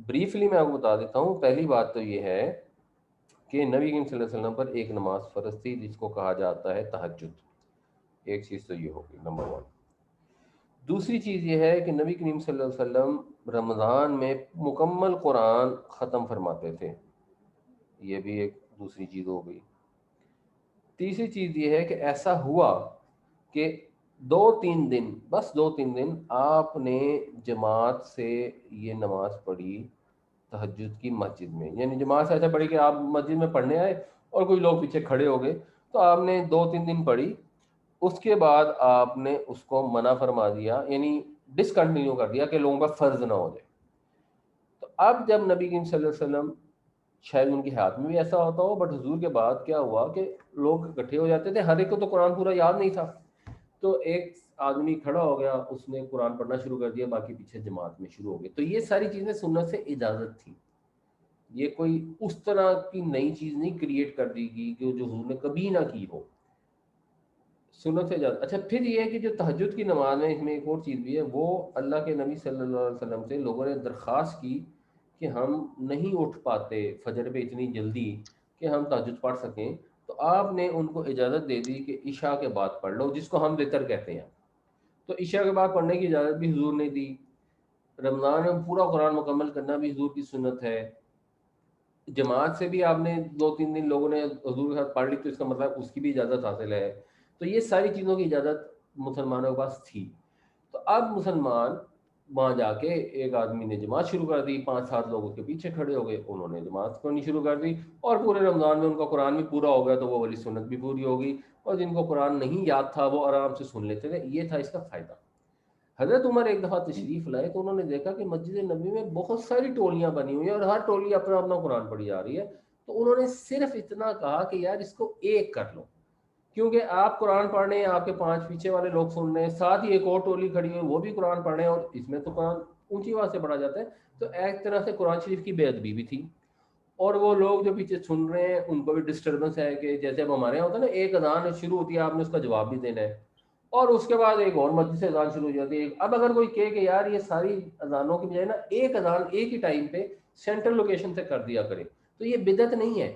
بریفلی میں آپ کو بتا دیتا ہوں۔ پہلی بات تو یہ ہے کہ نبی کریم صلی اللہ علیہ وسلم پر ایک نماز فرض تھی جس کو کہا جاتا ہے تہجد۔ ایک چیز تو یہ ہوگی نمبر 1۔ دوسری چیز یہ ہے کہ نبی کریم صلی اللہ علیہ وسلم رمضان میں مکمل قرآن ختم فرماتے تھے، یہ بھی ایک دوسری چیز ہو گئی۔ تیسری چیز یہ ہے کہ ایسا ہوا کہ 2-3 دن، بس 2-3 دن آپ نے جماعت سے یہ نماز پڑھی تہجد کی مسجد میں، یعنی جماعت سے ایسا پڑھی کہ آپ مسجد میں پڑھنے آئے اور کوئی لوگ پیچھے کھڑے ہو گئے، تو آپ نے 2-3 دن پڑھی، اس کے بعد آپ نے اس کو منع فرما دیا، یعنی ڈسکنٹینیو کر دیا کہ لوگوں کا فرض نہ ہو جائے۔ تو اب جب نبی کریم صلی اللہ علیہ وسلم، شاید ان کی حیات میں بھی ایسا ہوتا ہو، بٹ حضور کے بعد کیا ہوا کہ لوگ اکٹھے ہو جاتے تھے، ہر ایک کو تو قرآن پورا یاد نہیں تھا، تو ایک آدمی کھڑا ہو گیا، اس نے قرآن پڑھنا شروع کر دیا، باقی پیچھے جماعت میں شروع ہو گئے۔ تو یہ ساری چیزیں سنت سے اجازت تھی، یہ کوئی اس طرح کی نئی چیز نہیں کریٹ کر دی گئی کہ جو حضور نے کبھی نہ کی ہو، سنت سے اجازت۔ اچھا پھر یہ ہے کہ جو تہجد کی نماز ہے، اس میں ایک اور چیز بھی ہے، وہ اللہ کے نبی صلی اللہ علیہ وسلم سے لوگوں نے درخواست کی کہ ہم نہیں اٹھ پاتے فجر پہ اتنی جلدی کہ ہم تہجد پڑھ سکیں، تو آپ نے ان کو اجازت دے دی کہ عشاء کے بعد پڑھ لو، جس کو ہم وتر کہتے ہیں۔ تو عشاء کے بعد پڑھنے کی اجازت بھی حضور نے دی۔ رمضان میں پورا قرآن مکمل کرنا بھی حضور کی سنت ہے۔ جماعت سے بھی آپ نے 2-3 دن لوگوں نے حضور کے ساتھ پڑھ لی، تو اس کا مطلب اس کی بھی اجازت حاصل ہے۔ تو یہ ساری چیزوں کی اجازت مسلمانوں کے پاس تھی۔ تو تو اب مسلمان وہاں جا کے ایک آدمی نے جماعت شروع کر دی, 5-7 لوگ اس کے پیچھے کھڑے ہو گئے, انہوں نے جماعت کرنی شروع کر دی, اور پورے رمضان میں ان کا قرآن بھی پورا ہو گیا, تو وہ والی سنت بھی پوری ہو گئی, اور جن کو قرآن نہیں یاد تھا وہ آرام سے سن لیتے تھے. یہ تھا اس کا فائدہ. حضرت عمر ایک دفعہ تشریف لائے تو انہوں نے دیکھا کہ مسجد نبی میں بہت ساری ٹولیاں بنی ہوئی ہیں اور ہر ٹولی اپنا اپنا قرآن پڑھی جا رہی ہے. تو انہوں نے صرف اتنا کہا کہ یار اس کو ایک کر لو, کیونکہ آپ قرآن پڑھ رہے ہیں, آپ کے 5 پیچھے والے لوگ سن رہے ہیں, ساتھ ہی ایک اور ٹولی کھڑی ہے وہ بھی قرآن پڑھ رہے ہیں, اور اس میں تو قرآن اونچی آواز سے پڑھا جاتا ہے. تو ایک طرح سے قرآن شریف کی بے ادبی بھی تھی, اور وہ لوگ جو پیچھے سن رہے ہیں ان کو بھی ڈسٹربنس ہے کہ جیسے اب ہمارے یہاں ہوتا ہے نا, ایک اذان شروع ہوتی ہے آپ نے اس کا جواب بھی دینا ہے, اور اس کے بعد ایک اور مسجد سے اذان شروع ہو جاتی ہے. اب اگر کوئی کہے کہ یار یہ ساری اذانوں کی بجائے نا ایک اذان ایک ہی ٹائم پہ سینٹرل لوکیشن سے کر دیا کرے, تو یہ بدعت نہیں ہے,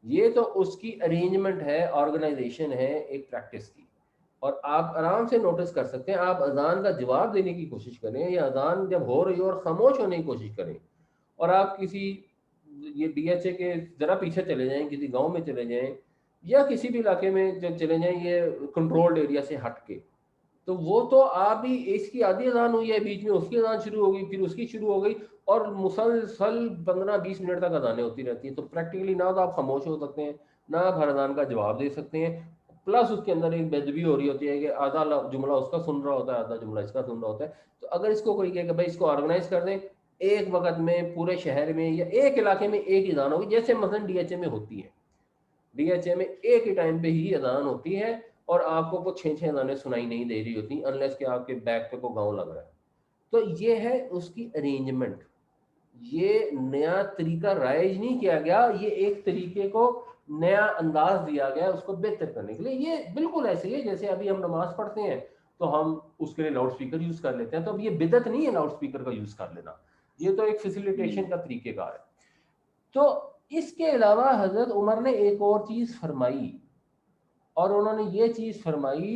یہ تو اس کی ارینجمنٹ ہے, آرگنائزیشن ہے ایک پریکٹس کی. اور آپ آرام سے نوٹس کر سکتے ہیں, آپ اذان کا جواب دینے کی کوشش کریں یا اذان جب ہو رہی ہو اور خاموش ہونے کی کوشش کریں, اور آپ کسی یہ ڈی ایچ اے کے ذرا پیچھے چلے جائیں, کسی گاؤں میں چلے جائیں یا کسی بھی علاقے میں جب چلے جائیں یہ کنٹرولڈ ایریا سے ہٹ کے, تو وہ تو آپ ہی اس کی آدھی اذان ہوئی ہے, بیچ میں اس کی اذان شروع ہو گئی, پھر اس کی شروع ہو گئی, اور مسلسل 15-20 منٹ تک اذانیں ہوتی رہتی ہیں. تو پریکٹیکلی نہ تو آپ خاموش ہو سکتے ہیں, نہ آپ ہر اذان کا جواب دے سکتے ہیں, پلس اس کے اندر ایک بے ادبی ہو رہی ہوتی ہے کہ آدھا جملہ اس کا سن رہا ہوتا ہے, آدھا جملہ اس کا سن رہا ہوتا ہے. تو اگر اس کو کوئی کہے کہ بھائی اس کو آرگنائز کر دیں, ایک وقت میں پورے شہر میں یا ایک علاقے میں ایک اذان ہوگی, جیسے مثلا ڈی ایچ اے میں ہوتی ہے, ڈی ایچ اے میں ایک ہی ٹائم پہ ہی اذان ہوتی ہے, اور آپ کو وہ 6 اذانیں سنائی نہیں دے رہی ہوتی انلیس کہ آپ کے بیک پہ کو گاؤں لگ رہا ہے. تو یہ ہے اس کی ارینجمنٹ, یہ نیا طریقہ رائج نہیں کیا گیا, یہ ایک طریقے کو نیا انداز دیا گیا اس کو بہتر کرنے کے لیے. یہ بالکل ایسے ہی ہے جیسے ابھی ہم نماز پڑھتے ہیں تو ہم اس کے لیے لاؤڈ اسپیکر یوز کر لیتے ہیں, تو اب یہ بدعت نہیں ہے لاؤڈ اسپیکر کا یوز کر لینا, یہ تو ایک فیسیلیٹیشن کا طریقہ کار ہے. تو اس کے علاوہ حضرت عمر نے ایک اور چیز فرمائی, اور انہوں نے یہ چیز فرمائی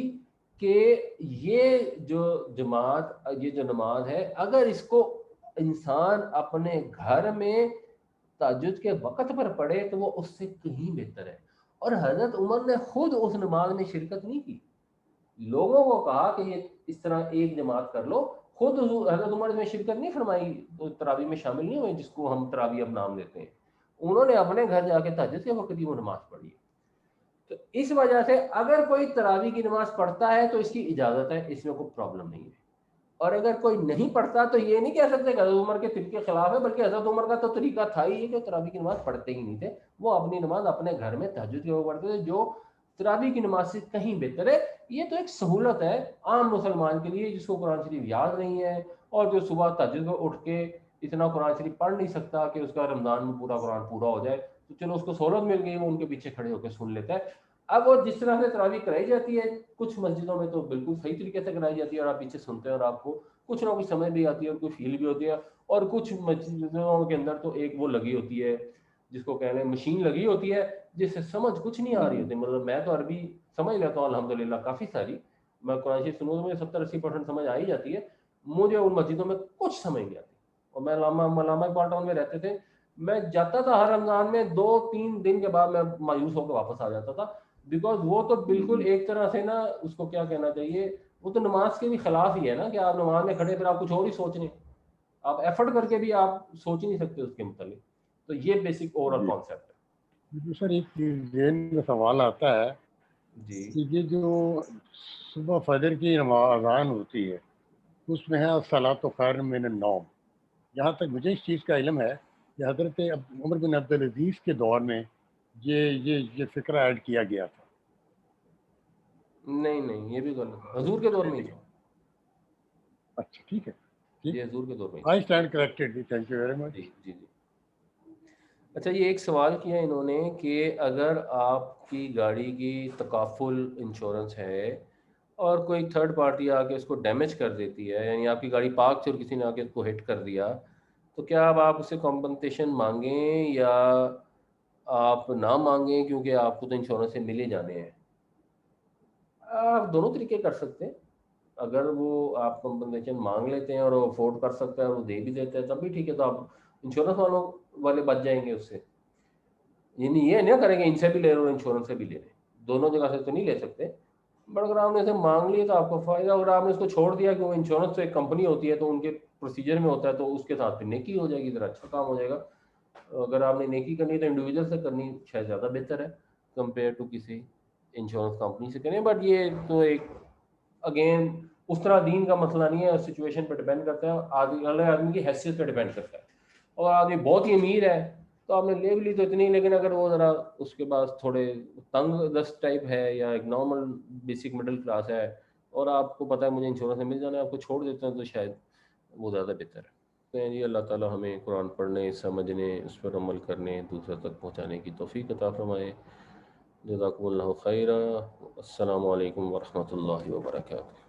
کہ یہ جو جماعت, یہ جو نماز ہے, اگر اس کو انسان اپنے گھر میں تہجد کے وقت پر پڑھے تو وہ اس سے کہیں بہتر ہے. اور حضرت عمر نے خود اس نماز میں شرکت نہیں کی, لوگوں کو کہا کہ یہ اس طرح ایک جماعت کر لو, خود حضرت عمر میں شرکت نہیں فرمائی, تو تراویح میں شامل نہیں ہوئے جس کو ہم تراویح اب نام دیتے ہیں. انہوں نے اپنے گھر جا کے تہجد کے وقت ہی وہ نماز پڑھی. تو اس وجہ سے اگر کوئی تراویح کی نماز پڑھتا ہے تو اس کی اجازت ہے, اس میں کوئی پرابلم نہیں ہے. اور اگر کوئی نہیں پڑھتا تو یہ نہیں کہہ سکتے کہ حضرت عمر کے طریقے کے خلاف ہے, بلکہ حضرت عمر کا تو طریقہ تھا ہی کہ تراویح کی نماز پڑھتے ہی نہیں تھے, وہ اپنی نماز اپنے گھر میں تہجد کے وقت پڑھتے تھے, جو تراویح کی نماز سے کہیں بہتر ہے. یہ تو ایک سہولت ہے عام مسلمان کے لیے جس کو قرآن شریف یاد نہیں ہے, اور جو صبح تہجد میں اٹھ کے اتنا قرآن شریف پڑھ نہیں سکتا کہ اس کا رمضان میں پورا قرآن پورا ہو جائے, تو چلو اس کو سہولت مل گئی, وہ ان کے پیچھے کھڑے ہو کے سن لیتا ہے. اب وہ جس طرح سے تراویح کرائی جاتی ہے, کچھ مسجدوں میں تو بالکل صحیح طریقے سے کرائی جاتی ہے اور آپ پیچھے سنتے ہیں اور آپ کو کچھ نہ کچھ سمجھ بھی آتی ہے اور کچھ فیل بھی ہوتی ہے, اور کچھ مسجدوں کے اندر تو ایک وہ لگی ہوتی ہے جس کو کہنے مشین لگی ہوتی ہے جس سے سمجھ کچھ نہیں آ رہی ہوتی. مطلب میں تو عربی سمجھ لیتا ہوں الحمدللہ کافی ساری, میں قرآن شریف سنوں تو مجھے 70-80% سمجھ آ ہی جاتی ہے, مجھے ان مسجدوں میں کچھ سمجھ نہیں آتی. اور میں علامہ اقبال ٹاؤن میں رہتے تھے, میں جاتا تھا ہر رمضان میں 2-3 دن کے بعد میں مایوس ہو کے واپس آ جاتا تھا, بیکاز وہ تو بالکل ایک طرح سے نا, اس کو کیا کہنا چاہیے, وہ تو نماز کے بھی خلاف ہی ہے نا, کہ آپ نماز میں کھڑے پھر آپ کچھ اور ہی سوچ رہے ہیں, آپ ایفرٹ کر کے بھی آپ سوچ نہیں سکتے اس کے متعلق. تو یہ بیسک اوور آل کانسیپٹ ہے. سر ایک ذہن میں سوال آتا ہے جی کہ یہ جو صبح فجر کی اذان ہوتی ہے اس میں ہے الصلاۃ خیر من النوم, جہاں تک مجھے اس چیز کا علم ہے کہ حضرت عمر بن عبدالعزیز کے دور میں یہ فکرہ ایڈ کیا گیا تھا. نہیں, یہ بھی غلط ہے, حضور کے دور میں ہی تھا. اچھا ٹھیک ہے, ٹھیک, یہ حضور کے دور میں ہی آئی تھا. Stand corrected, thank you very much. جی. اچھا, یہ ایک سوال کیا انہوں نے کہ اگر آپ کی گاڑی کی تکافل انشورنس ہے اور کوئی تھرڈ پارٹی آ کے اس کو ڈیمیج کر دیتی ہے, یعنی آپ کی گاڑی پارک تھی اور کسی نے آ کے اس کو ہٹ کر دیا, تو کیا اب آپ اسے کمپنسیشن مانگیں یا آپ نہ مانگیں, کیونکہ آپ کو تو انشورنس سے ملے جانے ہیں. آپ دونوں طریقے کر سکتے ہیں. اگر وہ آپ کمپنسیشن مانگ لیتے ہیں اور وہ افورڈ کر سکتا ہے اور وہ دے بھی دیتے ہیں تب بھی ٹھیک ہے, تو آپ انشورنس والے بچ جائیں گے اس سے. یعنی یہ نہیں کریں گے ان سے بھی لے رہے ہو انشورنس سے بھی لے رہے, دونوں جگہ سے تو نہیں لے سکتے. بٹ اگر آپ نے اسے مانگ لیا تو آپ کو فائدہ، اگر آپ نے اس کو چھوڑ دیا کہ وہ انشورنس تو ایک کمپنی ہوتی ہے تو ان کے پروسیجر میں ہوتا ہے تو اس کے ساتھ پھر نیکی ہو جائے گی، ذرا اچھا کام ہو جائے گا. اگر آپ نے نیکی کرنی تو انڈیویجول سے کرنی شاید زیادہ بہتر ہے کمپیئر ٹو کسی انشورنس کمپنی سے کریں. بٹ یہ تو ایک اگین اس طرح دین کا مسئلہ نہیں ہے، سچویشن پہ ڈپینڈ کرتا ہے، آدمی کی حیثیت پہ ڈپینڈ کرتا ہے. اور آدمی بہت ہی امیر ہے تو آپ نے لے بھی لی تو اتنی، لیکن اگر وہ ذرا اس کے پاس تھوڑے تنگ دست ٹائپ ہے یا ایک نارمل بیسک مڈل کلاس ہے اور آپ کو پتہ ہے مجھے انشورنس میں مل جانا ہے، آپ کو چھوڑ دیتے ہیں تو شاید وہ زیادہ بہتر ہے. جی اللہ تعالیٰ ہمیں قرآن پڑھنے، سمجھنے، اس پر عمل کرنے، دوسرے تک پہنچانے کی توفیق عطا فرمائے. جزاکم اللہ خیرا. السلام علیکم ورحمۃ اللہ وبرکاتہ.